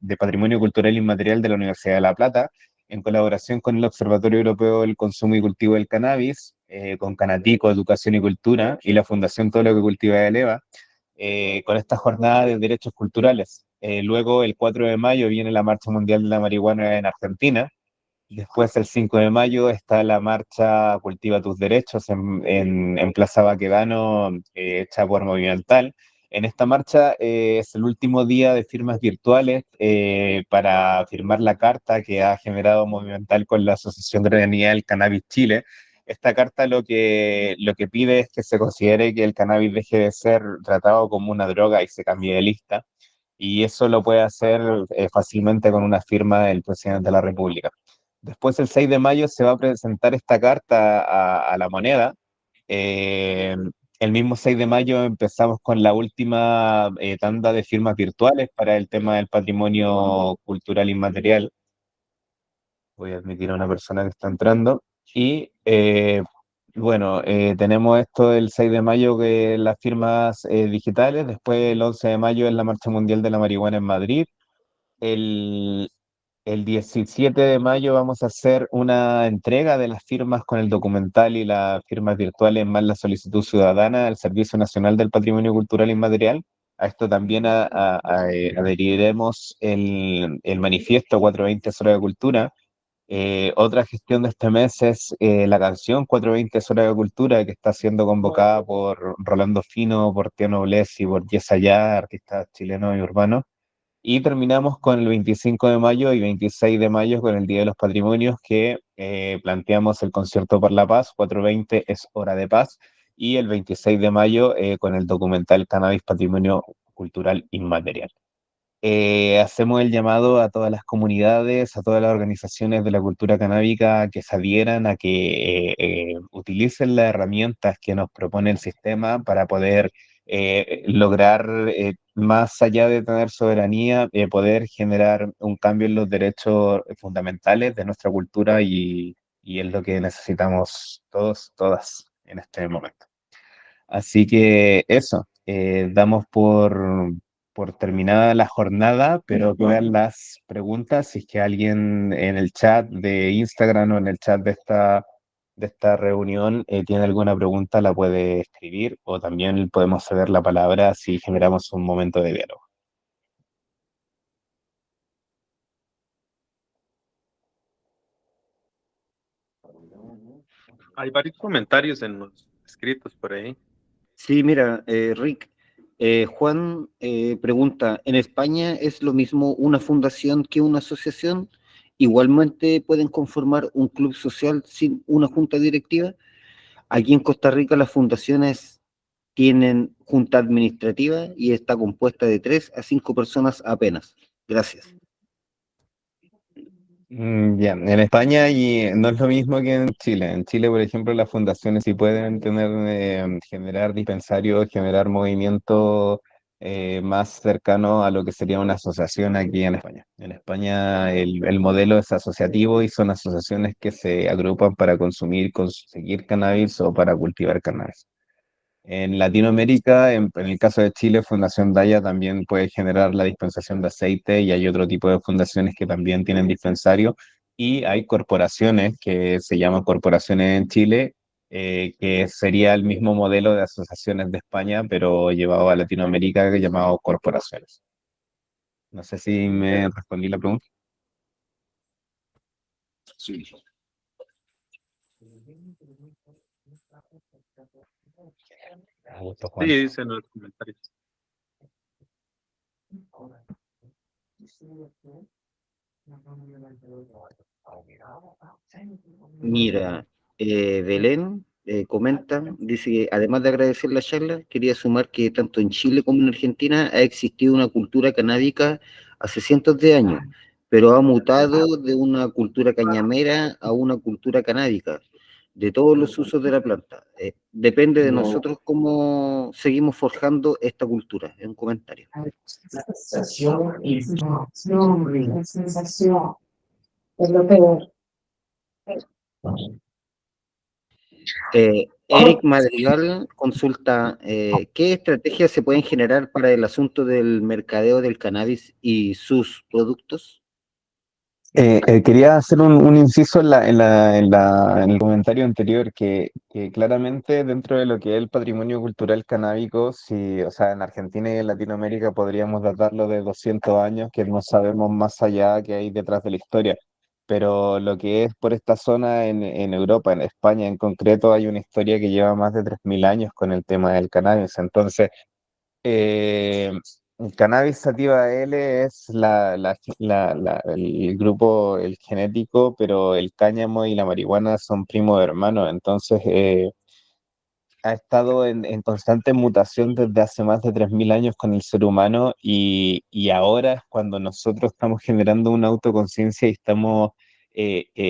de Patrimonio Cultural Inmaterial de la Universidad de La Plata, en colaboración con el Observatorio Europeo del Consumo y Cultivo del Cannabis, con Canatico, Educación y Cultura, y la Fundación Todo lo que Cultiva Eleva, con esta jornada de derechos culturales. Luego, el 4 de mayo, viene la Marcha Mundial de la Marihuana en Argentina. Después, el 5 de mayo, está la marcha Cultiva tus Derechos en Plaza Baquedano, hecha por Movimental. En esta marcha es el último día de firmas virtuales para firmar la carta que ha generado Movimental con la Asociación Gremial Cannabis Chile. Esta carta lo que pide es que se considere que el cannabis deje de ser tratado como una droga y se cambie de lista. Y eso lo puede hacer fácilmente con una firma del presidente de la República. Después, el 6 de mayo, se va a presentar esta carta a la moneda. Eh, el mismo 6 de mayo empezamos con la última tanda de firmas virtuales para el tema del patrimonio cultural inmaterial. Voy a admitir a una persona que está entrando. Y bueno, tenemos esto del 6 de mayo, que las firmas digitales. Después, el 11 de mayo, es la Marcha Mundial de la Marihuana en Madrid. El, el 17 de mayo vamos a hacer una entrega de las firmas con el documental y las firmas virtuales, más la solicitud ciudadana al Servicio Nacional del Patrimonio Cultural Inmaterial. A esto también adheriremos el manifiesto 420 es hora de cultura. Otra gestión de este mes es la canción 420 es hora de cultura, que está siendo convocada por Rolando Fino, por Teo Noblesse y por Yesaya, artistas chilenos y urbanos. Y terminamos con el 25 de mayo y 26 de mayo con el Día de los Patrimonios, que planteamos el concierto por la paz, 420 es hora de paz, y el 26 de mayo con el documental Cannabis Patrimonio Cultural Inmaterial. Hacemos el llamado a todas las comunidades, a todas las organizaciones de la cultura canábica que se adhieran a que utilicen las herramientas que nos propone el sistema para poder lograr, más allá de tener soberanía, poder generar un cambio en los derechos fundamentales de nuestra cultura y es lo que necesitamos todos, todas en este momento. Así que eso, damos por terminada la jornada, pero quedan las preguntas. Si es que alguien en el chat de Instagram o en el chat de esta reunión tiene alguna pregunta, la puede escribir o también podemos ceder la palabra si generamos un momento de diálogo. Hay varios comentarios en los escritos por ahí. Sí, mira, Rick, Juan pregunta, ¿en España es lo mismo una fundación que una asociación? ¿Igualmente pueden conformar un club social sin una junta directiva? Aquí en Costa Rica las fundaciones tienen junta administrativa y está compuesta de 3 a 5 personas apenas. Gracias. Ya, en España y no es lo mismo que en Chile. En Chile, por ejemplo, las fundaciones sí pueden tener, generar dispensarios, generar movimiento más cercano a lo que sería una asociación aquí en España. En España el modelo es asociativo y son asociaciones que se agrupan para consumir, conseguir cannabis o para cultivar cannabis. En Latinoamérica, en el caso de Chile, Fundación Daya también puede generar la dispensación de aceite y hay otro tipo de fundaciones que también tienen dispensario y hay corporaciones que se llaman corporaciones en Chile, que sería el mismo modelo de asociaciones de España, pero llevado a Latinoamérica, llamado corporaciones. No sé si me respondí la pregunta. Sí. Augusto Sí, Juan. dicen en los comentarios. Mira, Belén comenta, dice que además de agradecer la charla, quería sumar que tanto en Chile como en Argentina ha existido una cultura canábica hace cientos de años, pero ha mutado de una cultura cañamera a una cultura canábica, de todos los usos de la planta. Depende de nosotros cómo seguimos forjando esta cultura. Es un comentario. Sensación y la sensación es lo peor. Eric Madrigal consulta, ¿qué estrategias se pueden generar para el asunto del mercadeo del cannabis y sus productos? Quería hacer un inciso en el comentario anterior, que claramente dentro de lo que es el patrimonio cultural canábico, si, o sea, en Argentina y en Latinoamérica podríamos datarlo de 200 años, que no sabemos más allá que hay detrás de la historia, pero lo que es por esta zona en Europa, en España en concreto, hay una historia que lleva más de 3000 años con el tema del cannabis. Entonces, eh, el Cannabis sativa L es el grupo, el genético, pero el cáñamo y la marihuana son primos hermanos. Entonces, ha estado en constante mutación desde hace más de 3000 años con el ser humano y ahora es cuando nosotros estamos generando una autoconciencia y estamos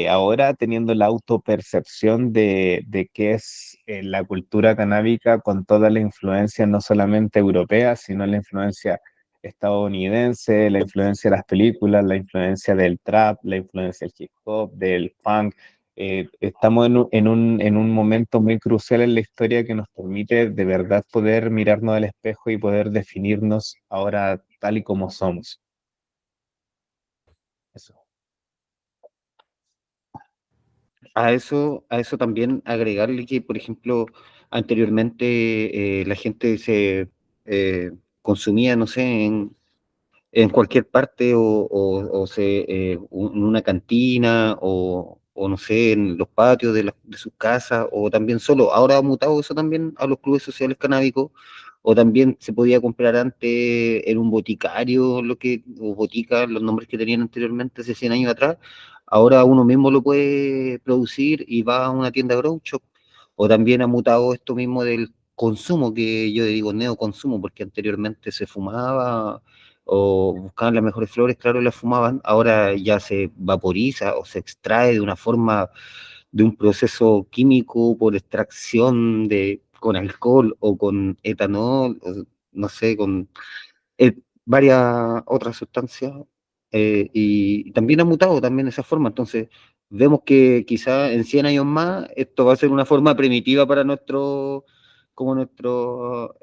ahora teniendo la autopercepción de qué es la cultura canábica con toda la influencia no solamente europea, sino la influencia estadounidense, la influencia de las películas, la influencia del trap, la influencia del hip hop, del funk. Estamos en un momento muy crucial en la historia que nos permite de verdad poder mirarnos al espejo y poder definirnos ahora tal y como somos. Eso. A eso también agregarle que, por ejemplo, anteriormente la gente se consumía, no sé, en cualquier parte en una cantina o no sé, en los patios de sus casas o también solo. Ahora ha mutado eso también a los clubes sociales canábicos o también se podía comprar antes en un boticario, o boticas, los nombres que tenían anteriormente hace 100 años atrás. Ahora uno mismo lo puede producir y va a una tienda grow shop. O también ha mutado esto mismo del consumo, que yo digo neoconsumo, porque anteriormente se fumaba o buscaban las mejores flores, claro, las fumaban, ahora ya se vaporiza o se extrae de una forma, de un proceso químico por extracción de con alcohol o con etanol, o no sé, con varias otras sustancias, y también ha mutado también esa forma. Entonces, vemos que quizá en 100 años más esto va a ser una forma primitiva para como nuestro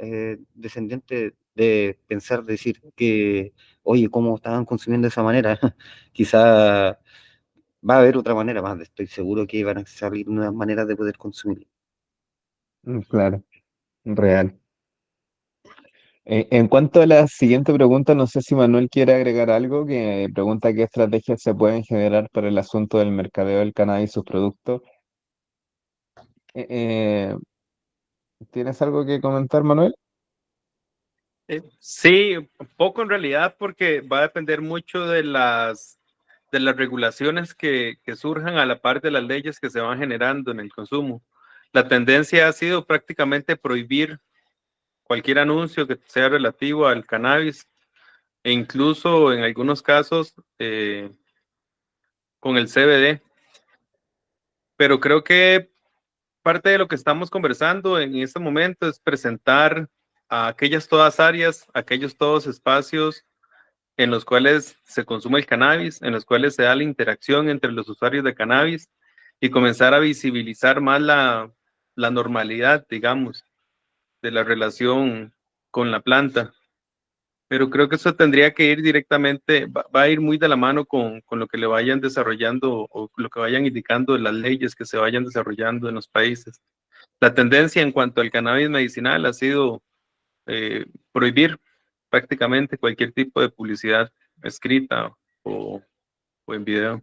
descendiente de pensar, decir que, oye, ¿cómo estaban consumiendo de esa manera? Quizá va a haber otra manera más, estoy seguro que van a salir nuevas maneras de poder consumir. Claro, real. En cuanto a la siguiente pregunta, no sé si Manuel quiere agregar algo, que pregunta qué estrategias se pueden generar para el asunto del mercadeo del cannabis y sus productos. Eh, eh, ¿Tienes algo que comentar, Manuel? Sí, poco en realidad, porque va a depender mucho de las regulaciones que surjan a la par de las leyes que se van generando en el consumo. La tendencia ha sido prácticamente prohibir cualquier anuncio que sea relativo al cannabis, e incluso en algunos casos con el CBD. Pero creo que parte de lo que estamos conversando en este momento es presentar a aquellas todas áreas, aquellos todos espacios en los cuales se consume el cannabis, en los cuales se da la interacción entre los usuarios de cannabis, y comenzar a visibilizar más la normalidad, digamos, de la relación con la planta. Pero creo que eso tendría que ir directamente, va a ir muy de la mano con lo que le vayan desarrollando o lo que vayan indicando las leyes que se vayan desarrollando en los países. La tendencia en cuanto al cannabis medicinal ha sido prohibir prácticamente cualquier tipo de publicidad escrita o en video.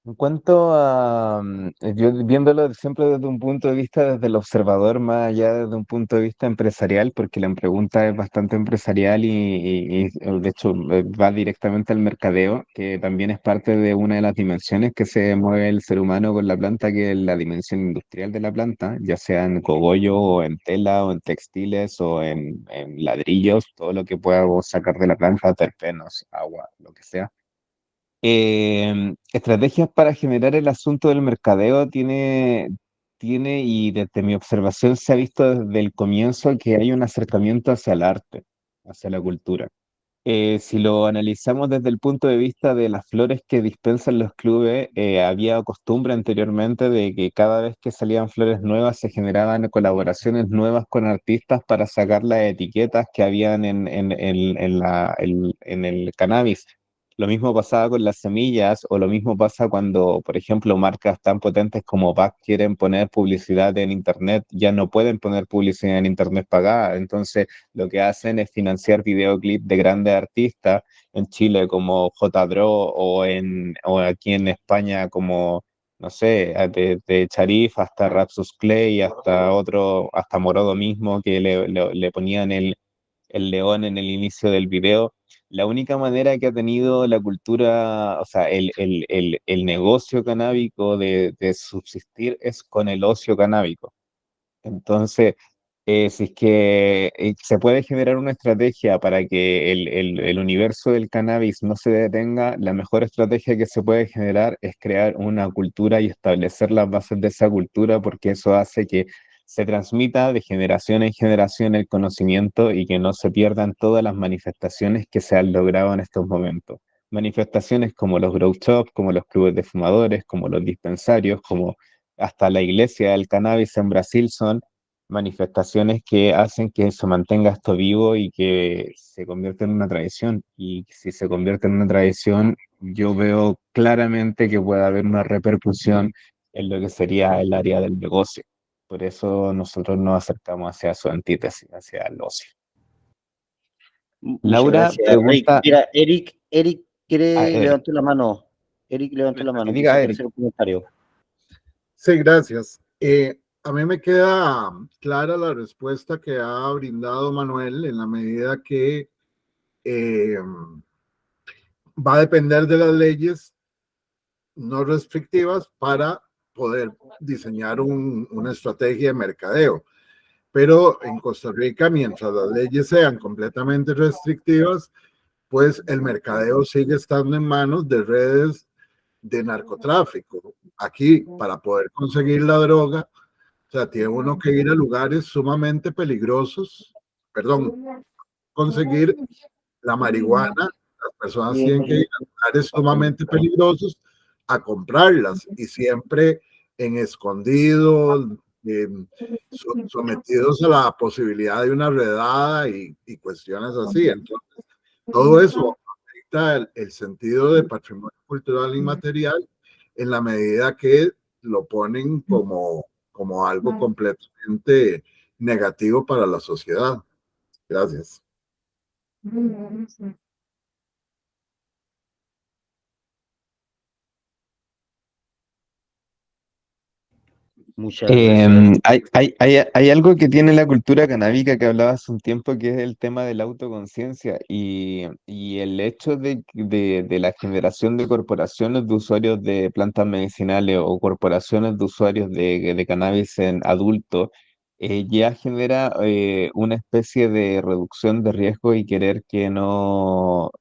En cuanto a, yo viéndolo siempre desde un punto de vista desde el observador, más allá desde un punto de vista empresarial, porque la pregunta es bastante empresarial y, de hecho va directamente al mercadeo, que también es parte de una de las dimensiones que se mueve el ser humano con la planta, que es la dimensión industrial de la planta, ya sea en cogollo o en tela o en textiles o en ladrillos, todo lo que podamos sacar de la planta, terpenos, agua, lo que sea. Estrategias para generar el asunto del mercadeo y desde mi observación se ha visto desde el comienzo que hay un acercamiento hacia el arte, hacia la cultura. Si lo analizamos desde el punto de vista de las flores que dispensan los clubes, había costumbre anteriormente de que cada vez que salían flores nuevas se generaban colaboraciones nuevas con artistas para sacar las etiquetas que habían en el cannabis. Lo mismo pasaba con las semillas, o lo mismo pasa cuando, por ejemplo, marcas tan potentes como BAC quieren poner publicidad en Internet, ya no pueden poner publicidad en Internet pagada. Entonces, lo que hacen es financiar videoclips de grandes artistas en Chile como J. Dro, o aquí en España como, no sé, de Charif hasta Rapsus Clay, hasta otro, hasta Morodo mismo, que le ponían el león en el inicio del video. La única manera que ha tenido la cultura, o sea, el negocio canábico de subsistir es con el ocio canábico. Entonces, si es que se puede generar una estrategia para que el universo del cannabis no se detenga, la mejor estrategia que se puede generar es crear una cultura y establecer las bases de esa cultura, porque eso hace que se transmita de generación en generación el conocimiento y que no se pierdan todas las manifestaciones que se han logrado en estos momentos. Manifestaciones como los grow shops, como los clubes de fumadores, como los dispensarios, como hasta la iglesia del cannabis en Brasil, son manifestaciones que hacen que se mantenga esto vivo y que se convierta en una tradición. Y si se convierte en una tradición, yo veo claramente que puede haber una repercusión en lo que sería el área del negocio. Por eso nosotros nos acercamos hacia su antítesis, hacia el ocio. Muchas Laura gracias, Rick. pregunta, Mira, Eric quiere Eric, levantó la mano. Eric levantó la mano, diga quizás Eric. hacer un comentario. Sí, gracias. A mí me queda clara la respuesta que ha brindado Manuel en la medida que va a depender de las leyes no restrictivas para poder diseñar una estrategia de mercadeo. Pero en Costa Rica, mientras las leyes sean completamente restrictivas, pues el mercadeo sigue estando en manos de redes de narcotráfico. Aquí, para poder conseguir la droga, sea, tiene uno que ir a lugares sumamente peligrosos, perdón, conseguir la marihuana, las personas tienen que ir a lugares sumamente peligrosos a comprarlas y siempre en escondido, sometidos a la posibilidad de una redada y cuestiones así. Entonces, todo eso afecta el sentido de patrimonio cultural inmaterial en la medida que lo ponen como algo completamente negativo para la sociedad. Gracias. Muchas gracias. Hay algo que tiene la cultura canábica que hablaba hace un tiempo, que es el tema de la autoconciencia y el hecho de la generación de corporaciones de usuarios de plantas medicinales o corporaciones de usuarios de cannabis en adultos, ya genera una especie de reducción de riesgo y querer que no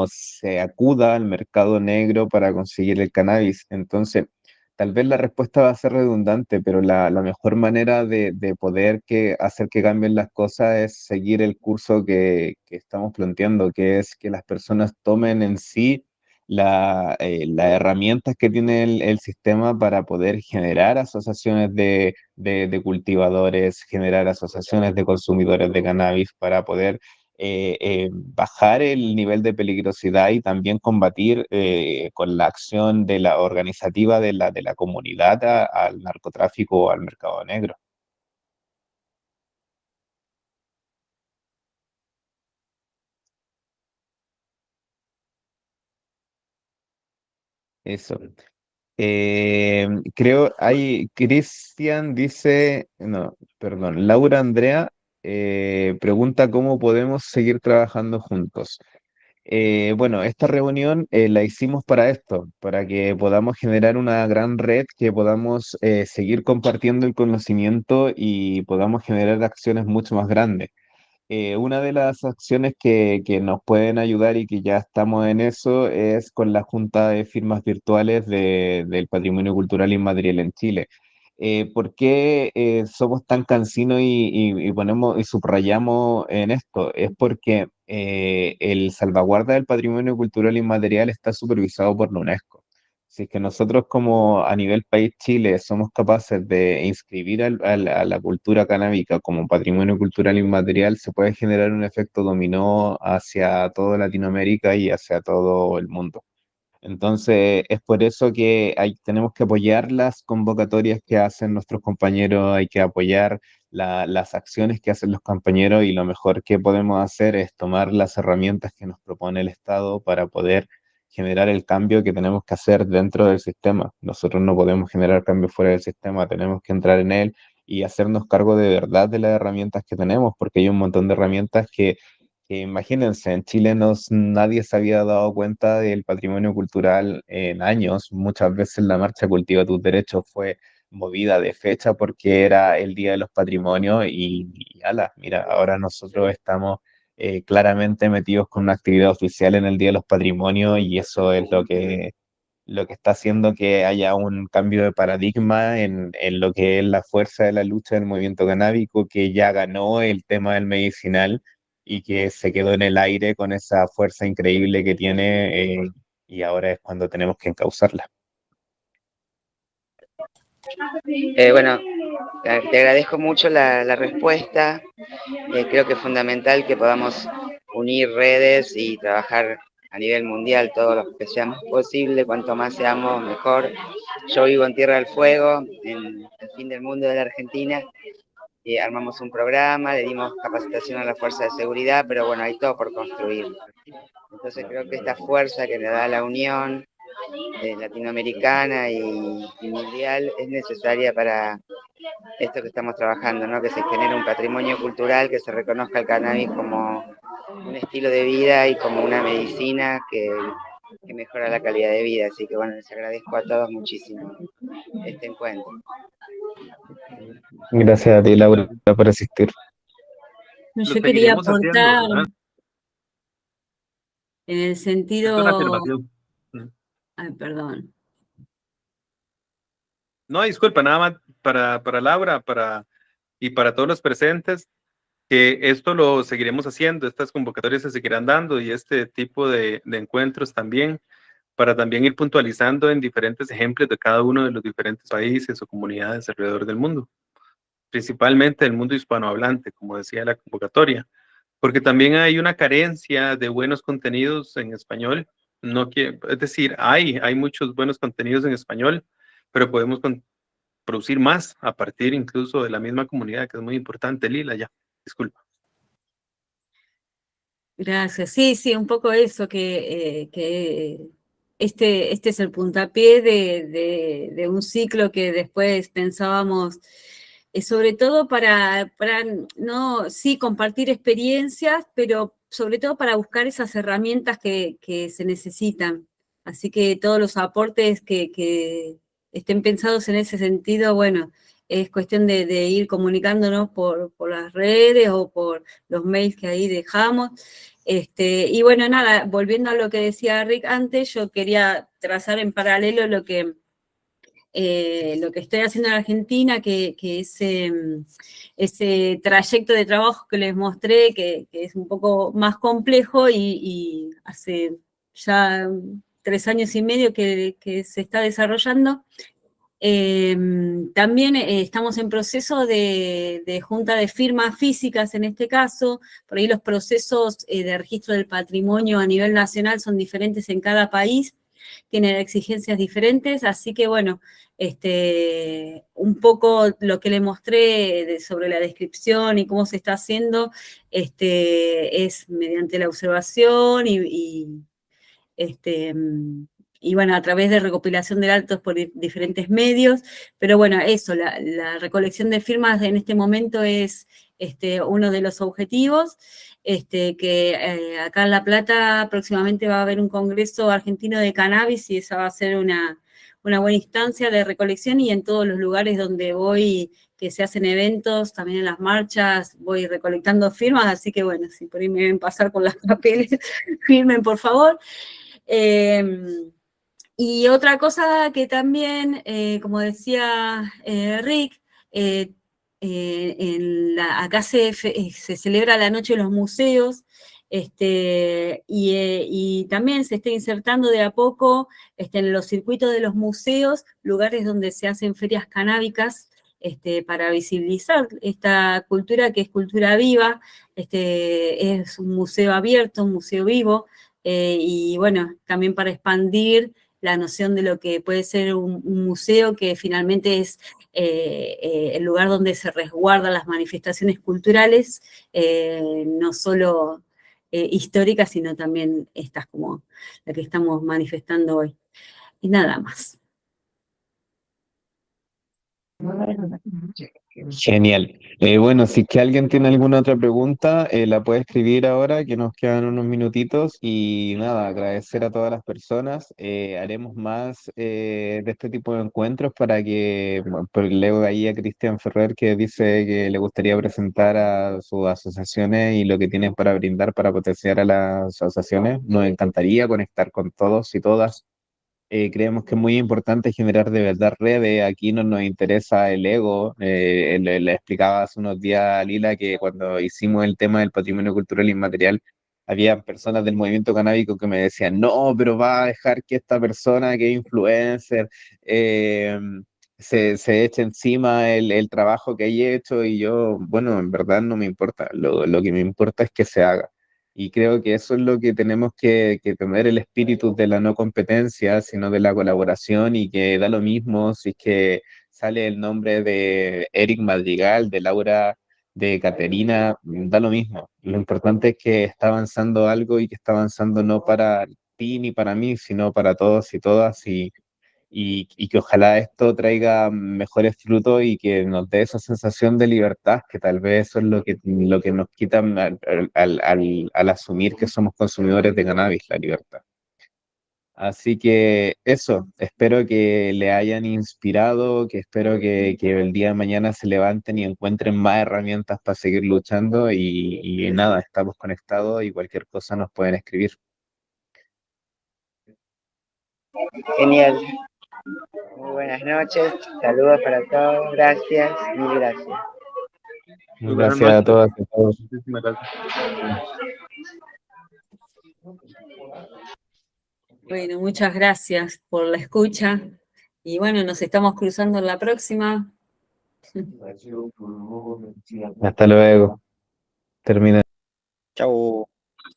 se acuda al mercado negro para conseguir el cannabis. Entonces, tal vez la respuesta va a ser redundante, pero la mejor manera de poder hacer que cambien las cosas es seguir el curso que estamos planteando, que es que las personas tomen en sí las herramientas que tiene el sistema para poder generar asociaciones de cultivadores, generar asociaciones de consumidores de cannabis, para poder bajar el nivel de peligrosidad y también combatir con la acción de la organizativa de la comunidad al narcotráfico o al mercado negro. Eso. Cristian dice, no, perdón, Laura Andrea pregunta cómo podemos seguir trabajando juntos. Bueno, esta reunión la hicimos para esto, para que podamos generar una gran red, que podamos seguir compartiendo el conocimiento y podamos generar acciones mucho más grandes. Una de las acciones que nos pueden ayudar y que ya estamos en eso es con la Junta de Firmas Virtuales del Patrimonio Cultural Inmaterial en Chile. ¿Por qué somos tan cansinos y ponemos y subrayamos en esto? Es porque el salvaguarda del patrimonio cultural inmaterial está supervisado por la UNESCO. Si es que nosotros como a nivel país Chile somos capaces de inscribir a la cultura canábica como patrimonio cultural inmaterial, se puede generar un efecto dominó hacia toda Latinoamérica y hacia todo el mundo. Entonces, es por eso que tenemos que apoyar las convocatorias que hacen nuestros compañeros, hay que apoyar las acciones que hacen los compañeros, y lo mejor que podemos hacer es tomar las herramientas que nos propone el Estado para poder generar el cambio que tenemos que hacer dentro del sistema. Nosotros no podemos generar cambios fuera del sistema, tenemos que entrar en él y hacernos cargo de verdad de las herramientas que tenemos, porque hay un montón de herramientas que imagínense, en Chile nadie se había dado cuenta del patrimonio cultural en años. Muchas veces la marcha Cultiva tus Derechos fue movida de fecha porque era el Día de los Patrimonios y ala, mira, ahora nosotros estamos claramente metidos con una actividad oficial en el Día de los Patrimonios, y eso es lo que está haciendo que haya un cambio de paradigma en lo que es la fuerza de la lucha del movimiento canábico, que ya ganó el tema del medicinal y que se quedó en el aire con esa fuerza increíble que tiene, y ahora es cuando tenemos que encauzarla. Bueno, te agradezco mucho la respuesta. Creo que es fundamental que podamos unir redes y trabajar a nivel mundial todo lo que sea posible. Cuanto más seamos, mejor. Yo vivo en Tierra del Fuego, en el fin del mundo de la Argentina. Armamos un programa, le dimos capacitación a la fuerza de seguridad, pero bueno, hay todo por construir. Entonces creo que esta fuerza que le da la unión latinoamericana y mundial es necesaria para esto que estamos trabajando, ¿no? Que se genere un patrimonio cultural, que se reconozca el cannabis como un estilo de vida y como una medicina que mejora la calidad de vida. Así que bueno, les agradezco a todos muchísimo este encuentro. Gracias a ti, Laura, por asistir. Yo quería seguiremos haciendo, aportar ¿verdad? en el Es una sentido... afirmación. Ay, perdón. No, disculpa, nada más para Laura y para todos los presentes, que esto lo seguiremos haciendo, estas convocatorias se seguirán dando y este tipo de encuentros también, para también ir puntualizando en diferentes ejemplos de cada uno de los diferentes países o comunidades alrededor del mundo, principalmente el mundo hispanohablante, como decía la convocatoria, porque también hay una carencia de buenos contenidos en español, no que, es decir, hay muchos buenos contenidos en español, pero podemos producir más a partir incluso de la misma comunidad, que es muy importante. Lila, ya, disculpa. Gracias. Sí, sí, un poco eso, que este es el puntapié de un ciclo que después pensábamos, sobre todo para no, sí, compartir experiencias, pero sobre todo para buscar esas herramientas que se necesitan. Así que todos los aportes que estén pensados en ese sentido, bueno, es cuestión de ir comunicándonos por las redes o por los mails que ahí dejamos. Y bueno, nada, volviendo a lo que decía Rick antes, yo quería trazar en paralelo lo que estoy haciendo en Argentina, que ese trayecto de trabajo que les mostré, que es un poco más complejo y hace ya 3 años y medio que se está desarrollando. También estamos en proceso de junta de firmas físicas en este caso, por ahí los procesos de registro del patrimonio a nivel nacional son diferentes en cada país, tienen exigencias diferentes, así que bueno, un poco lo que le mostré sobre la descripción y cómo se está haciendo, es mediante la observación y bueno, a través de recopilación de datos por diferentes medios, pero bueno, eso, la recolección de firmas en este momento es uno de los objetivos, que acá en La Plata próximamente va a haber un congreso argentino de cannabis y esa va a ser una buena instancia de recolección y en todos los lugares donde voy, que se hacen eventos, también en las marchas, voy recolectando firmas, así que bueno, si por ahí me ven pasar con las papeles, firmen por favor. Y otra cosa que también, como decía Rick, acá se celebra la Noche de los Museos, y también se está insertando de a poco en los circuitos de los museos, lugares donde se hacen ferias canábicas, para visibilizar esta cultura que es cultura viva, es un museo abierto, un museo vivo, y bueno, también para expandir la noción de lo que puede ser un museo que finalmente es el lugar donde se resguardan las manifestaciones culturales, no solo históricas, sino también estas como la que estamos manifestando hoy. Y nada más. Genial. Bueno, si es que alguien tiene alguna otra pregunta, la puede escribir ahora, que nos quedan unos minutitos. Y nada, agradecer a todas las personas. Haremos más de este tipo de encuentros para que, bueno, pues leo ahí a Cristian Ferrer que dice que le gustaría presentar a sus asociaciones y lo que tienen para brindar para potenciar a las asociaciones. Nos encantaría conectar con todos y todas. Creemos que es muy importante generar de verdad redes. Aquí no nos interesa el ego. Le explicaba hace unos días a Lila que cuando hicimos el tema del patrimonio cultural inmaterial, había personas del movimiento canábico que me decían, no, pero va a dejar que esta persona que es influencer eh, se eche encima el trabajo que hay hecho. Y yo, bueno, en verdad no me importa. Lo que me importa es que se haga. Y creo que eso es lo que tenemos que tener el espíritu de la no competencia, sino de la colaboración y que da lo mismo si es que sale el nombre de Eric Madrigal, de Laura, de Caterina, da lo mismo. Lo importante es que está avanzando algo y que está avanzando no para ti ni para mí, sino para todos y todas y que ojalá esto traiga mejores frutos y que nos dé esa sensación de libertad, que tal vez eso es lo que nos quitan al asumir que somos consumidores de cannabis, la libertad. Así que eso, espero que le hayan inspirado, que espero que el día de mañana se levanten y encuentren más herramientas para seguir luchando y nada, estamos conectados y cualquier cosa nos pueden escribir. Genial. Muy buenas noches, saludos para todos, gracias, mil gracias. Muy buenas Gracias a noches. todas y a todos. Muchísimas gracias. Bueno, muchas gracias por la escucha. Y bueno, nos estamos cruzando en la próxima. Hasta luego. Termina. Chao.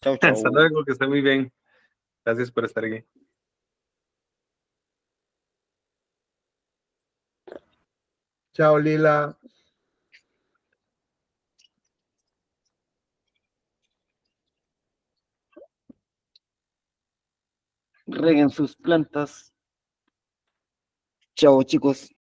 Chao, chao. Hasta luego, que esté muy bien. Gracias por estar aquí. Chao, Lila. Reguen sus plantas. Chao, chicos.